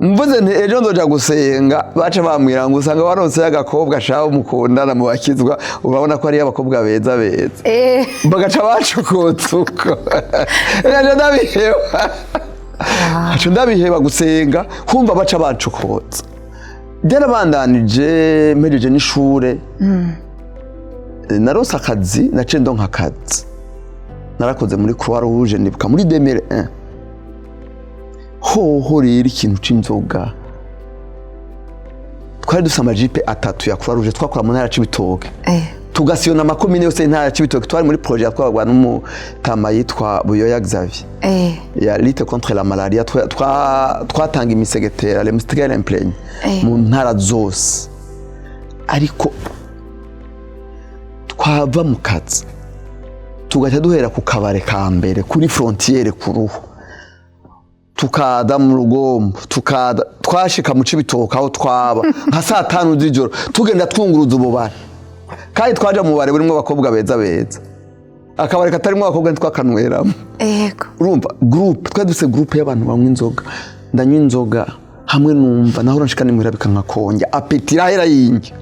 Speaker 3: mvuze nti ejo ndoja gusenga baca bamwira ngo usanga waronse agakobwa shaho mukundana mu bakizwa urabona ko ari abakobwa beza bagaca bacukutsuko ejo ndabiheba gusenga kumva baca bacukutsa byarabandanije mpejeje n'ishure narose akazi naciye ndonka akazi narakoze muri Croix Rouge nibuka muri 2001 hoho rero ikintu c'inzoga twari dufite amajipe atatu ya Croix Rouge twakora mu ntara c'ibitoke tugasiyona amakomine yose intara c'ibitoke twari muri projet twabagwa n'umutama yitwa Buyoya Xavier ya lutte contre la malaria twatanga imisegetera le mystère imprègne mu ntara zose ariko twava mu kazi tugaca duhera ku kabare ka mbere kuri frontiere ku ruhu tukada mu rugombo twashika mu cibitoka aho twaba nka saa 5 z'ijoro tugenda twunguruza ububare kandi twaje mu bare burimo abakobwa beza akabare katarimo abakobwa ntitwakanweramo
Speaker 2: yego
Speaker 3: urumva groupe twaduse groupe y'abantu banywa inzoga ndanywa inzoga hamwe numva naho nshika nimwira bikanka konja apetira hera yingi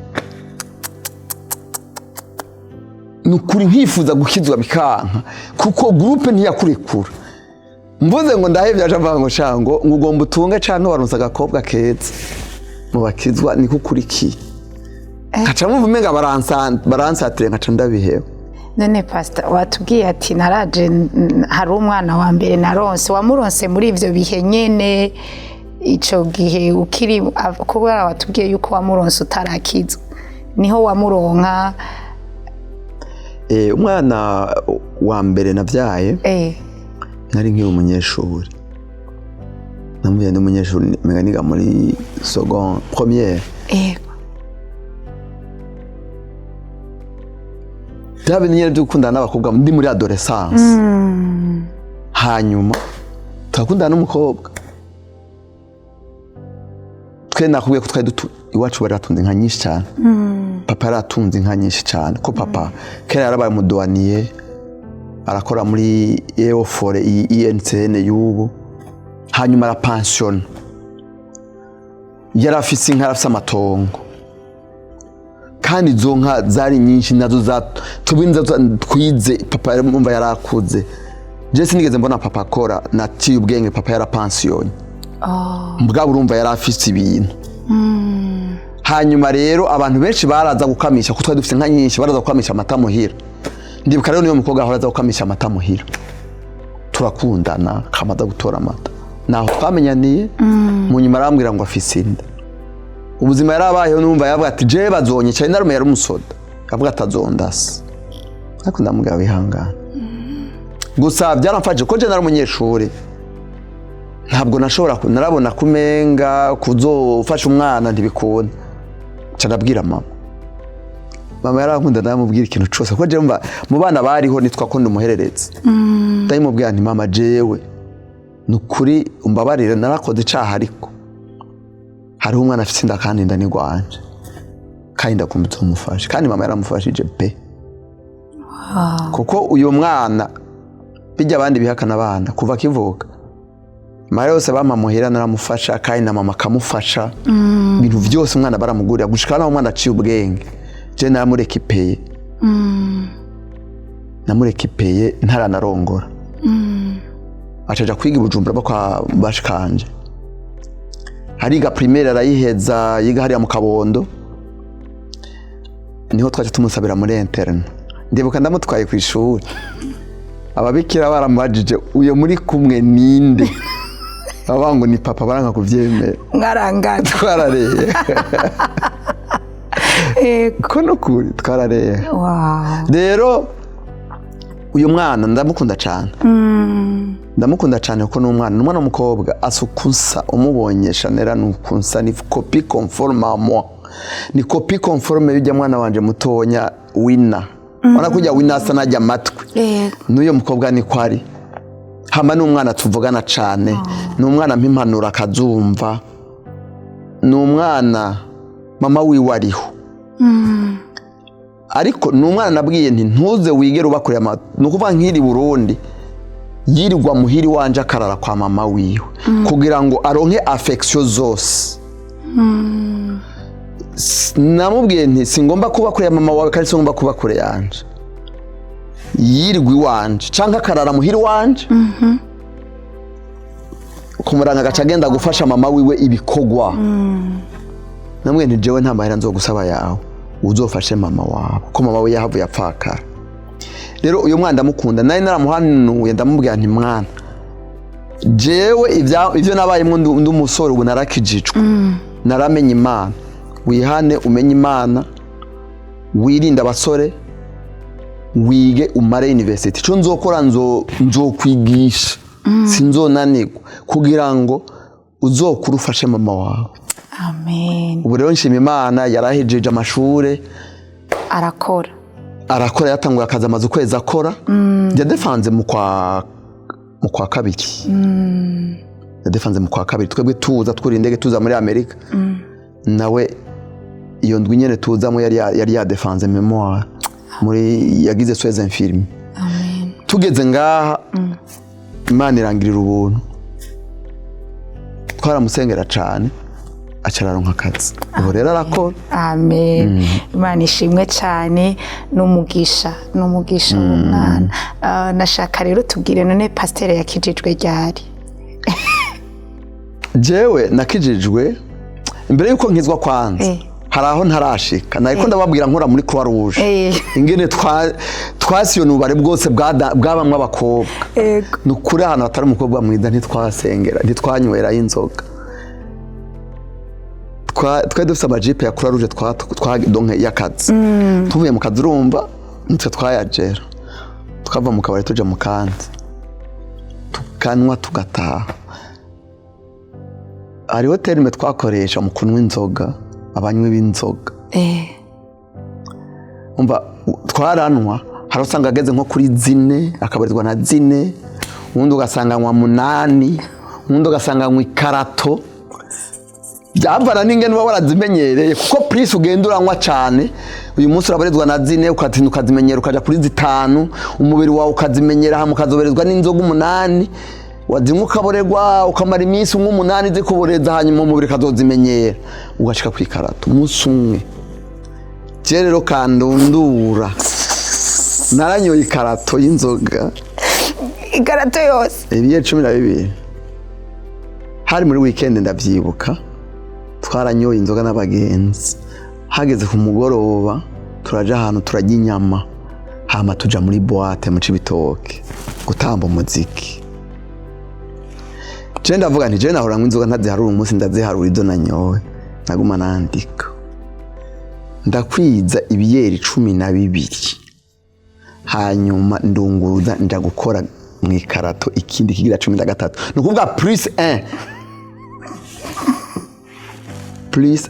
Speaker 3: nukuri nkifuza gukizwa bikanka kuko groupe ntiyakurekura mvuze ngo ndahevye aje avango shango ngugomba utunge canke waronsa agakobwa keza mu bakizwa niko kuriki kaca mvume menga baransatire nkaca ndabiheba
Speaker 2: none pastor watubwiye ati naraje hari umwana wa mbere naronse wamuronse muri ivyo bihe nyene ico gihe ukiri kubera watubwiye yuko wamuronse utarakizwa niho wamuronka
Speaker 3: umwana wa mbere navyaye nari nkiri umunyeshuri namuye ndi umunyeshuri meganiga muri seconde première Dabe nyine byo gukundana n'abakobwa ndi muri adolescence hanyuma turakundana n'umukobwa twe nakubwiye ko twari iwacu bari batunze inka nyinshi cyane papa yaratunze inka nyinshi cyane ko papa kera yarabaye umuduwaniye arakora muri EOFORE INCN y'ubu hanyuma ara pension yarafise inka arafise amatongo kandi izo nka zari nyinshi nazo tubinza twize papa yumva yarakuze je sinigeze mbona papa akora natiye ubwenge papa yara pension mbwa urumva yarafise ibintu hanyuma rero abantu benshi baraza gukamisha ko twari dufite inka nyinshi baraza gukamisha amata muhira ndibuka rero niyo mukobwa ahora aza gukamisha amata muhira turakundana kamaza gutora amata naho twamenyaniye mu nyuma arambwira ngo afise inda ubuzima yarabayeho numva yavuga ati je bazonye cyane narume yari umusoda avuga atazondasa ariko ndamugaba ihangana gusa byaramfaje ko je nari umunyeshuri ntabwo nashobora narabona kumenga kuzofasha umwana ntibikunda canabwira mama yarankunda ndamubwira ikintu cyose ko je mva mu bana bariho nitwa ko ndumuhereretse ndamubwira nti mama jewe nukuri umbabarire narakoze icaha ariko hariho umwana afite inda kandi inda ni gwanje kandi ndakumbuza umufashe kandi mama yaramufashije pe kuko uyu mwana bijya abandi bihakana abana kuva kivuka mara yose bamamuhera naramufasha kandi na mama kamufasha ibintu byose umwana baramugurira gushika naho umwana aciye ubwenge je namurekipeye ntaranarongora acaja kwiga Bujumbura bakwa bashikanje hariga primaire arayiheza yiga hariya mu Kabondo niho twaje tumusabira muri interne ndibuka ndamutwaye ku ishuri ababikira baramubajije uyo muri kumwe ninde abangu ni papa baranga kuvyemera
Speaker 2: mwarangana
Speaker 3: twarareye ko nukuri twarareye rero uyu mwana ndamukunda cyane ndamukunda cyane kuko n'umwana w'umukobwa asukunsa umubonye Chanel nukunsa ni copie conforme à moi ni copie conforme y'ujya mwana wanje mutonya Wina ona kujya Wina asa najya matwi n'uyo mukobwa ni kwari hama n'umwana tuvugana cyane n'umwana mpimpanura akazumva n'umwana mama wiwe ariho ariko n'umwana nabwiye nti ntuze wigere ubakorera nukuvuga nk'iri Burundi yirirwa muhiri wanje akarara kwa mama wiwe kugira ngo aronke affection zose namubwiye nti singomba kuba kure ya mama wawe kandi singomba kuba kure yanje yirirwa iwanje canka akarara muhiri wanje kumuranga gacagenda gufasha mama wiwe ibikogwa namubwiye nti jewe nta mahera nzogusaba yawe uzofashe mama wawe ko mama we yahavuye apfakara rero uyu mwana ndamukunda nari naramuhanuye ndamubwira nti mwana jewe ivyo nabayemo ndi umusore ubu narakijijwe naramenye Imana wihane umenye Imana wirinda abasore wige umare university cyo nzokora nzokwigisha sinzonanirwa kugira ngo uzokura ufashe mama wawe
Speaker 2: amen
Speaker 3: ubu rero nshima Imana yarahejeje amashure arakora yatanguye akazi amaze ukwezi akora yadefanze mu kwa kabiri yadefanze mu kwa kabiri twebwe tuza twuri indege tuza muri Amerika nawe iyo ndwi nyene tuzamo yari yadefanze memoire muri yagize soins infirme
Speaker 2: amen
Speaker 3: tugeze ngaha Imana irangirira ubuntu twaramusengera cyane acararonka akazi ubu rero arakora
Speaker 2: amen Imana ishimwe cyane n'umugisha w'umwana nashaka rero tubwire none pasteur yakijijwe ryari
Speaker 3: jewe nakijijwe imbere yuko nkizwa kwanza hari aho ntarashika nariko ndababwira nkora muri Croix Rouge ingene twasiyo nubare bwose bwabamwe abakobwa nukuri ahantu hatari umukobwa mwiza ntitwasengera ntitwanywera y'inzoga twari dufite amajipe ya Croix Rouge twadonke y'akazi tuvuye mu kazi urumva nitwe twayagera tukava mu kabari tuja mu kandi tukanwa tugataha hariho terime twakoresha mu kunywa inzoga abanywi b'inzoga umva twaranwa hari usanga ageze nko kuri 4 akabarizwa na 4 ubundi ugasanga nywa 8 ubundi ugasanga nywa ikarato byavana n'ingene uba warazimenyereye kuko prise ugenda uranywa cyane uyu munsi urabarizwa na 4 ukatinda ukazimenyera ukaja kuri 5 umubiri wawe ukazimenyera hamwe ukazoberezwa n'inzoga 8 wazinywa ukaborerwa ukamara iminsi 8 zikuboreza hanyuma umubiri kazozimenyera ugashika ku ikarato umunsi umwe je rero kandundura naranyoye ikarato y'inzoga
Speaker 2: ikarato yose
Speaker 3: ibiye 12 hari muri weekend ndavyibuka twaranyoye inzoga n'abagenzi hageze ku mugoroba turaja ahantu turajya inyama hama tuja muri boîte mu Cibitoke gutamba umuziki je ndavuga nti je nahora inzoga ntaziharura umunsi ndaziharura izo nanyowe naguma nandika ndakwiza ibiyeri 12 hanyuma ndunguruza nja gukora mu ikarato ikindi kigira 13 nukuvuga plus 1 plus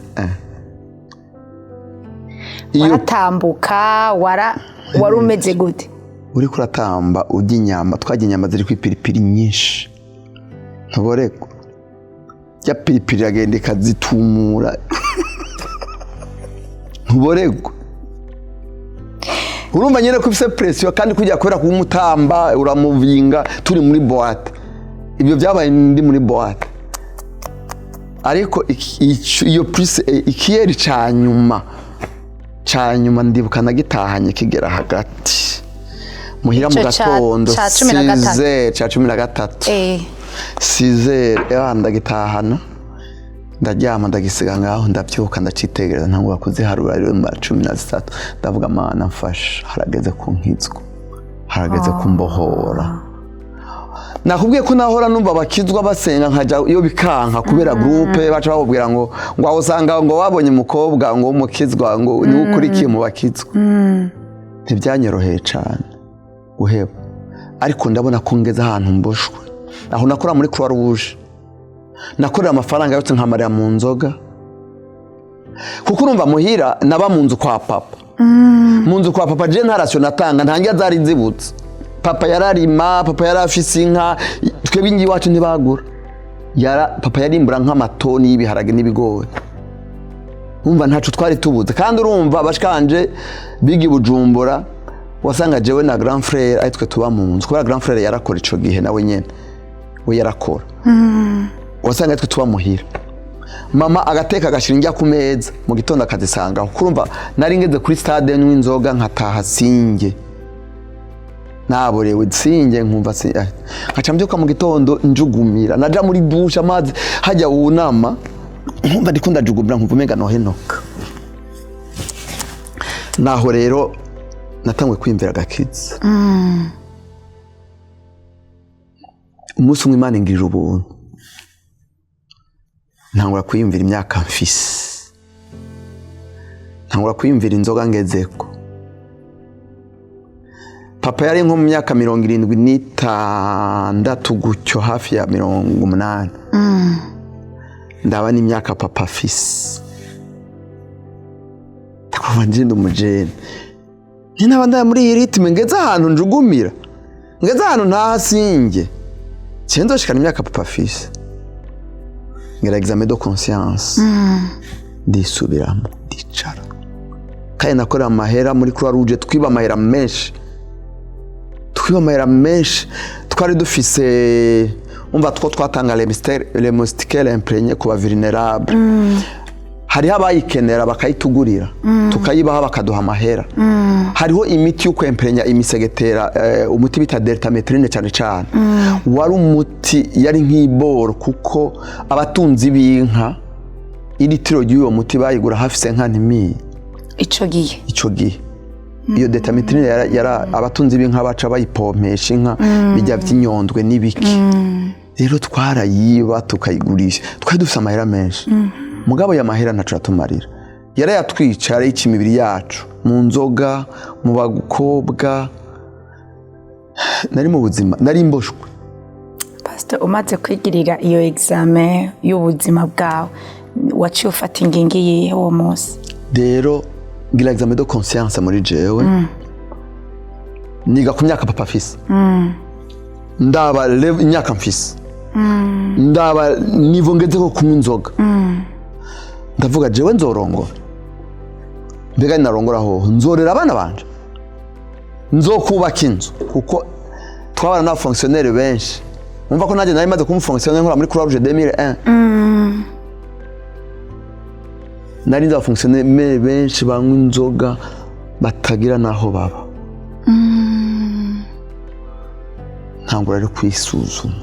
Speaker 3: 1
Speaker 2: waratambuka wari umeze gute
Speaker 3: uri kuratamba ujya inyama twajya inyama ziri kwipiripiri nyinshi ntuboreko ya piripiri agenda ikazitumura ntuboreko urumva nyene ko ufise pression kandi kujya kubera kumutamba uramuvinga turi muri boîte ibyo byabaye ndi muri boîte ariko iyo plus ikiyeri canyuma ndibuka nagitahanye kigera hagati muhira mu gatondo 13 6 ndagitahana ndaryama ndagisiga ngaho ndabyuka ndacitegereza ntangura kuziharura rero mu 13 ndavuga Mana mfasha harageze ku nkizwa harageze kumbohora nakubwiye ko nahora numva bakizwa basenga nkajya iyo bikanka kubera groupe baca babubwira ngo aho usanga ngo wabonye umukobwa ngo umukizwa ngo ni ukurikiye mu bakizwa ntibyanyoroheye cyane guheba ariko ndabona ko ngeze ahantu mboshwe aho nakora muri Croix Rouge nakorera amafaranga yose nkamarira mu nzoga kuko urumva muhira naba mu nzu kwa papa mu nzu kwa papa generation natanga ntangiye zari nzibutse papa yararima papa yarafise inka twebwe ingi wacu ntibagura papa yarimbura nk'amatoni y'ibiharage n'ibigori umva ntacu twari tubuze kandi urumva bashikanje bigi Bujumbura wasanga jewe na grand frère ayitwe tuba mu nzu kubera grand frère yarakora ico gihe nawe nyene we yarakora wasanga ayitwe tuba muhira mama agateka agashiringira ku meza mu gitondo akazisanga kurumva nari ngeze kuri stade nywa inzoga nkataha singe naborewe singe nkumva nkaca mbyuka mu gitondo njugumira naja muri douche amazi hajya wunama nkumva ndiko ndajugumira nkumva umenga nohenoka naho rero natangwe kwimvira agakiza umunsi umwe Imana ingirira ubuntu ntangura kwiyumvira imyaka mfise ntangura kwiyumvira inzoga ngezeko papa yari nko mu myaka 76 gutyo hafi ya 80 ndaba n'imyaka papa afise ndakuva nje ndumujene nina ndaya muri iyi ritme ngeze ahantu njugumira ngeze ahantu ntahasinge cendoshikana imyaka papa afise ngira examen de conscience ndisubiramo ndicara kandi nakorera amahera muri Croix Rouge twiba amahera menshi twari dufise umva twatanga les moustiquaires imprégnés ku ba vulnérables hariho abayikenera bakayitugurira tukayibaha bakaduha amahera hariho imiti yo kwemprenya imisegetera umuti bita deltametrine cyane cyane wari umuti yari nk'iboro kuko abatunzi b'inka ilitiro y'uwo muti bayigura hafi 50,000 ico gihe iyo deltametrine yara abatunzi b'inka baca bayipompesha inka bijya by'inyondwe n'ibiki rero twarayiba tukayigurisha twari dufite amahera menshi mugabo ya mahera ntacu atumarira yarayatwica yarayica imibiri yacu mu nzoga mu bakobwa nari mu buzima nari mboshwe.
Speaker 2: Pastor umaze kwigirira iyo examen y'ubuzima bwawe waciye ufata ingingo yihe uwo munsi?
Speaker 3: Rero ngira examen de conscience muri jewe niga ku myaka papa afise ndaba imyaka mfise ndaba nivo ngeze ko kunywa inzoga ndavuga jewe nzorongora mbega narongora ho nzorera abana banje nzokubaka inzu kuko twabana na fonctionnaire benshi umva ko naje nari maze kumufonctionnaire nkora muri Croix Rouge 2001 nari nza fonctionnaire benshi banywa inzoga batagira naho baba ntangura ari kwisuzuma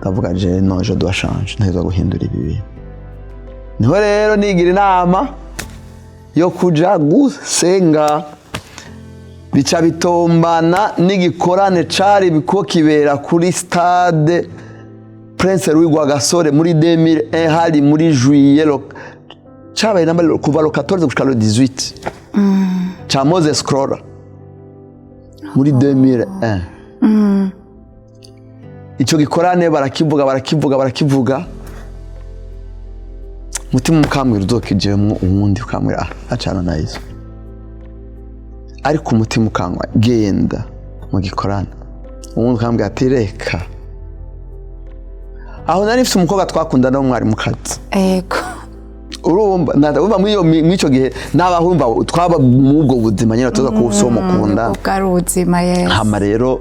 Speaker 3: ndavuga je non je dois changer nteza guhindura ibi niho rero nigira inama yo kuja gusenga bica bitombana n'igikorane cari biko kibera kuri stade Prince Louis Rwagasore muri 2001 hari muri juillet cabaye namba kuva le 14 gushika le 18 cha Moses Crora muri 2001 ico gikorane barakivuga mutima mukamwira uzokijemwo uwundi ukamwira acana na Yesu ariko umutima ukangwa genda mu gikorane uwundi ukambwira ati reka aho nari mfite umukobwa twakundana n'umwari mukazi
Speaker 2: ego
Speaker 3: urumva ndabumva mwico gihe nabahumva twaba mubwo buzima nyine tuza kusoma kunda
Speaker 2: bwari ubuzima Yesu
Speaker 3: hama rero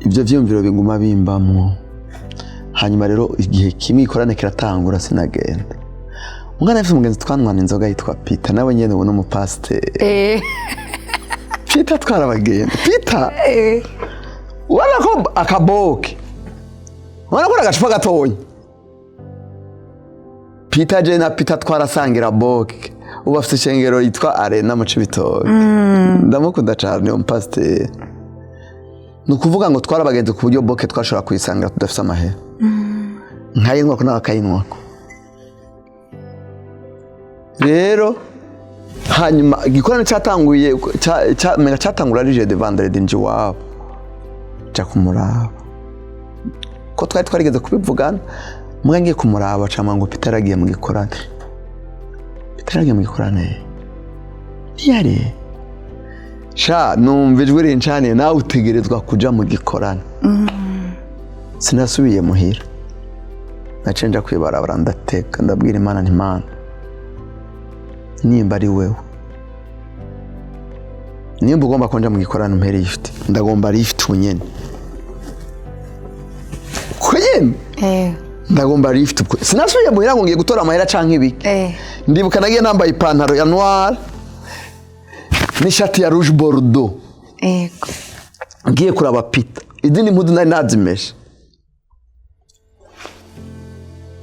Speaker 3: ibyo vyumviro binguma bimbamwo hanyuma rero igihe kimwe ikorane kiratangura sinagenda umwana afite umugenzi twanwana inzoga yitwa Peter nawe nyene ubona umupasiteri Peter twarabagenda Peter wala ko akaboke wala ko agacupa gatonya Peter je na Peter twarasangira boke ubu afite ishengero yitwa Arena mu Cibitoke ndamukunda cyane umupasiteri ni ukuvuga ngo twarabagenzi ku buryo boke twashobora kuyisangira tudafite amahera nkayinywako n'abakayinywako rero hanyuma igikorane cyatanguye cyatangura ari jeudi vendredi nje iwabo nja kumuraba ko twari twarigeze kubivugana mbwa ngiye kumuraba cama ngo Peter agiye mu gikorane ntiyari sha numva ijwi rincaniye nawe utegerezwa kuja mu gikorane sinasubiye muhira naciye nja kwibarabara ndateka ndabwira Imana nti Mana nimba ari wewe nimba ugomba konja mu gikorane umpere lift ndagomba lift unyene kuyene ndagomba lift sinasubiye muhira ngo ngiye gutora amahera canke ibiki ndibuka nagiye nambaye ipantaro ya noir n'ishati ya rouge bordeaux ngiye kuraba Peter izindi mpudu nari nazimeshe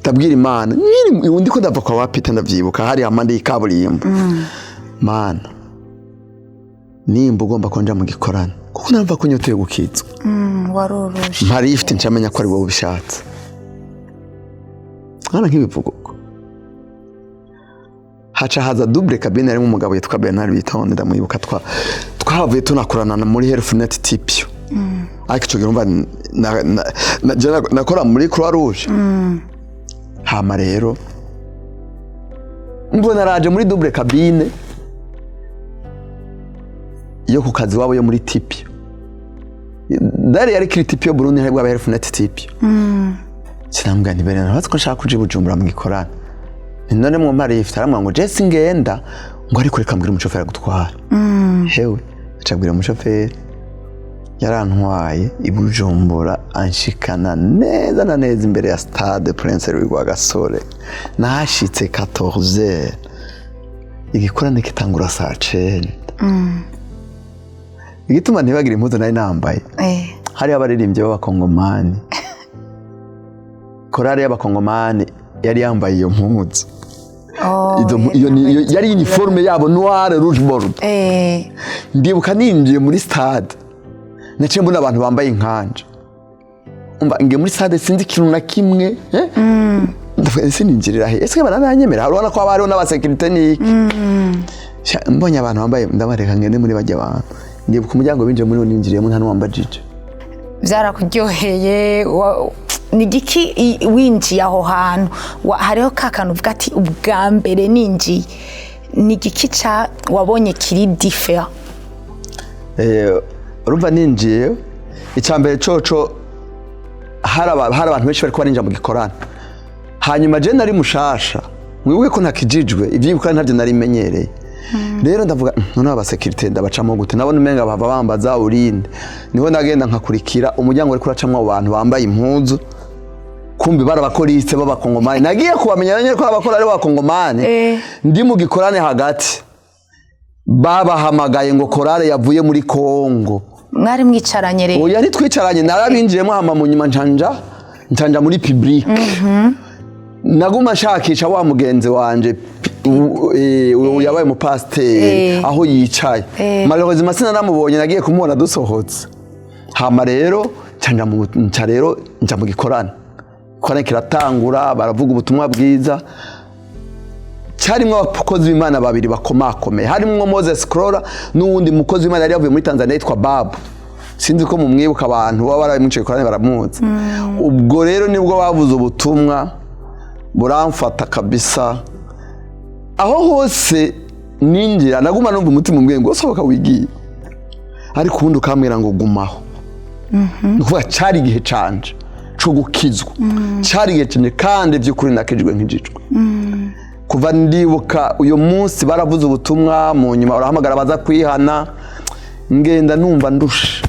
Speaker 3: tabwira Imana undi ko ndava kwa Peter ndavyibuka hari amande y'ikaburimbo Mana nimba ugomba konja mu gikorane kuko namva ko nyoteye gukizwa
Speaker 2: waroroshe
Speaker 3: mpari ifite ncamenya ko ari wowe ubishatse nkana nk'ibivugo haca haza double cabine arimo umugabo yitwa Bernard Bitonde ndamuyibuka twavuye tunakorana muri Healthnet Tipio ariko cyo girumva nakora muri Croix Rouge hama rero mbona raje muri double cabine yo ku kazi wabo yo muri Tipio dari yari kiri Tipio Burundi hari bwa Healthnet Tipio sinambwa ni Bernard batko nshaka kuje Bujumbura mu gikorane none mu mari ifitaramwa ngo Jesse ngenda ngo ari kureka mbwira umushoferi gutwara hewe acabwira umushoferi yarantwaye ibujumbura anshikana neza na neza imbere ya stade Prince Louis Rwagasore nashitse 14h igikorane kitangura saa 9 igituma ntibagira impuzu nari nambaye hari abaririmbye b'abakongomani korari y'abakongomani yari yambaye iyo mpuzu yari uniforme yabo noir rouge bordeaux ndibuka ninjiye muri stade naciye mbona abantu bambaye inkanje umva ngiye muri stade sinzi ikintu na kimwe sininjirira he ese barananyemera harubona ko abariho n'abasekirite niki mbonye abantu bambaye ndabareka ngende muri bajya abantu ndibuka umuryango binje muri ninjiriyemo nta n'uwambajije
Speaker 2: byarakuryoheye ni giki winjiye aho hantu hariho kakanu uvuga ati ubwa mbere ninjiye ni giki ca wabonye kiri different
Speaker 3: urumva ninjiye icyambere coco hari abantu benshi bari kubarinja mu gikorane hanyuma je nari mushasha mwibuke ko ntakijijwe ivyibuka ntavyo nari menyereye rero ndavuga none abasekirite ndabacamo gute nabona umenga bava bambaza urinde niho nagenda nkakurikira umuryango uri kuracamwa abo bantu bambaye impuzu kumbi barabakoliste b'abakongomani nagiye kubamenya nyine ko abakora ari abakongomani ndi mu gikorane hagati babahamagaye ngo korale yavuye muri Kongo
Speaker 2: mwari mwicaranye rero
Speaker 3: oya ntitwicaranye narabinjiyemo hama mu nyuma ncanja muri public naguma nshakisha wa mugenzi wanje yabaye mu pasteur aho yicaye malheureusement sinanamubonye nagiye kumubona dusohotse hama rero nca mu gikorane korane kiratangura baravuga ubutumwa bwiza cyarimo abakozi b'Imana babiri bakomakomeye harimo Moses Crora n'uwundi mukozi w'Imana yari yavuye muri Tanzania yitwa Babu sinzi ko mumwibuka abantu baba barabimuciye korane baramuzi ubwo rero nibwo bavuze ubutumwa buramfata kabisa aho hose ninjira naguma numva umutima umbwiye ngo sohoka wigiye ariko ubundi ukambwira ngo gumaho nukuvuga cyari igihe canje cyo gukizwa cyari igihe cyane kandi by'ukuri nakijwe nk'ijijwe kuva ndibuka uyu munsi baravuze ubutumwa mu nyuma barahamagara baza kwihana ngenda numva ndusha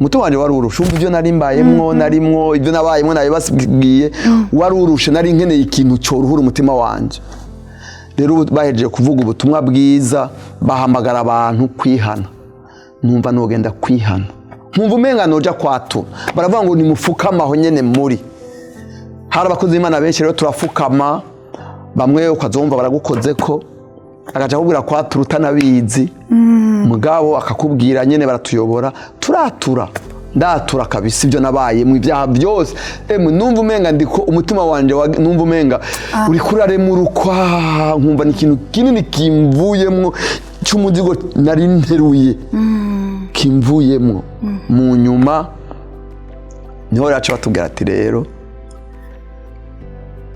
Speaker 3: umutima wanje wari urusha umva ibyo nari mbayemwo narimwo ibyo nabayemwo nayo basibwiye wari urusha nari nkeneye ikintu cyoruhura umutima wanje rero bahejeje kuvuga ubutumwa bwiza bahamagara abantu kwihana numva nogenda kwihana nkumva umenga noja kwatu baravuga ngo ni mufukama aho nyene muri hari abakozi b'Imana benshi rero turafukama bamwe ukazumva baragukoze ko agaca kubwira kwatu utanabizi mugabo akakubwira nyene baratuyobora turatura ndatura kabisa ibyo nabaye mu ibyaha byose numva umenga ndiko umutima wanje numva umenga uri kurarema urukwa nkumva ni ikintu kinini kimvuyemwo cy'umuzigo nari nteruye kimvuyemwo mu nyuma niho yacu batubwira ati rero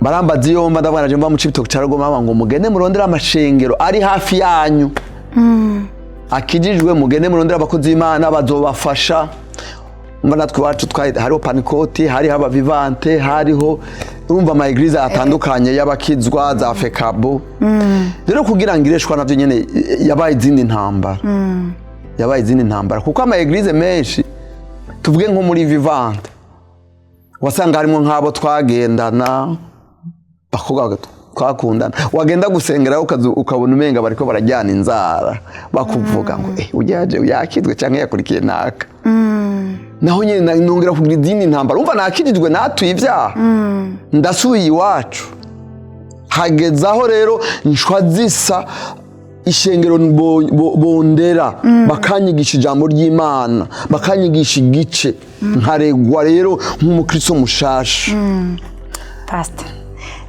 Speaker 3: barambaza iyo ndabona mva mu Cibitoke cya Rugoma ngo mugende murondera amashengero ari hafi yanyu akijijwe mugende murondera abakozi b'Imana bazobafasha umva natwe wacu hariho Panikoti hariho abavivante hariho urumva ama eglise atandukanye y'abakizwa za Fekabo rero kugira ngo ireshwa navyo nyene yabaye izindi ntambara kuko ama eglise menshi tuvuge nko muri vivante wasanga harimo nk'abo twagendana bakobwa twakundana wagenda gusengera ukabona umenga bariko barajyana inzara bakuvuga ngo ujaje yakidwe canke yakurikiye naka naho nyine nongera kugira izindi ntambara umva nakijijwe natuye ibyaha ndasuye iwacu hagezaho rero nshwa zisa ishengero bondera bakanyigisha ijambo ry'Imana bakanyigisha igice nkaregwa rero nk'umukristo mushasha
Speaker 2: pastor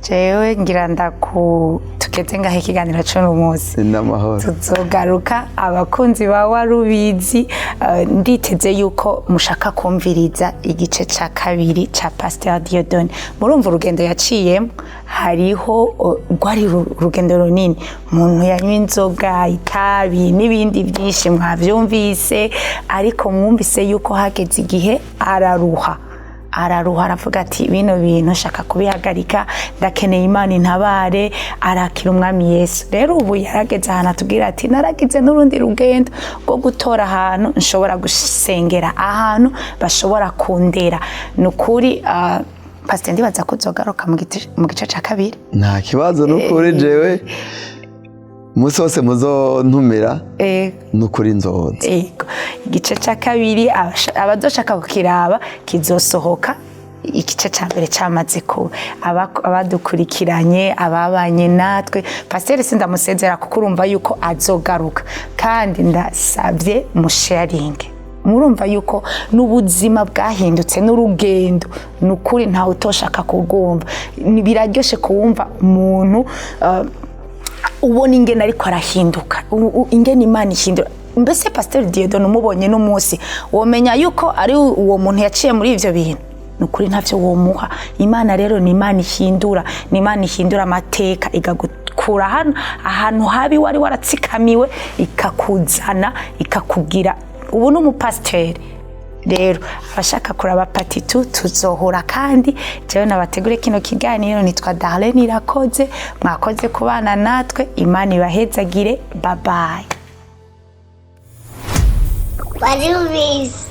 Speaker 2: jewe ngira tugeze ngaho ikiganiro cy'uno munsi tuzogaruka abakunzi ba Warubizi nditeze yuko mushaka kumviriza igice cya kabiri cya Pasteur Dieudonné murumva urugendo yaciyemo hariho rwari urugendo runini umuntu yanywa inzoga itabi n'ibindi byinshi mwavyumvise ariko mwumvise yuko hageze igihe araruha aravuga ati bino bintu shaka kubihagarika ndakeneye Imana intabare arakira umwami Yesu rero ubu yarageze ahantu atubwira ati naragize n'urundi rugendo rwo gutora ahantu nshobora gusengera ahantu bashobora kundera nukuri pastor ndibaza ko zogaruka mu gice cya kabiri
Speaker 3: nta kibazo nukuri jewe umunsi wose muzontumira nukuri nzoza
Speaker 2: igice cya kabiri abadoshaka kukiraba kizosohoka igice cya mbere cyamaze kuba abadukurikiranye ababanye natwe pasteur sindamusezera kuko urumva yuko azogaruka kandi ndasabye musharinge murumva yuko n'ubuzima bwahindutse n'urugendo nukuri ntawe utoshaka kugumva biraryoshe kuwumva umuntu ubona ingene ariko arahinduka ingene Imana ihindura mbese Pasteur Dieudonné umubonye n'umunsi womenya yuko ari uwo muntu yaciye muri ivyo bintu nukuri ntavyo womuha Imana rero ni Imana ihindura ni Imana ihindura amateka igagukura ahantu habi wari waratsikamiwe ikakuzana ikakugira ubu n'umupasteur rero abashaka kuraba parti 2 tuzohura kandi jewe nabategure kino kiganiro nitwa Darlene Irakoze mwakoze kubana natwe Imana ibahezagire bye bye.
Speaker 1: Warubizi.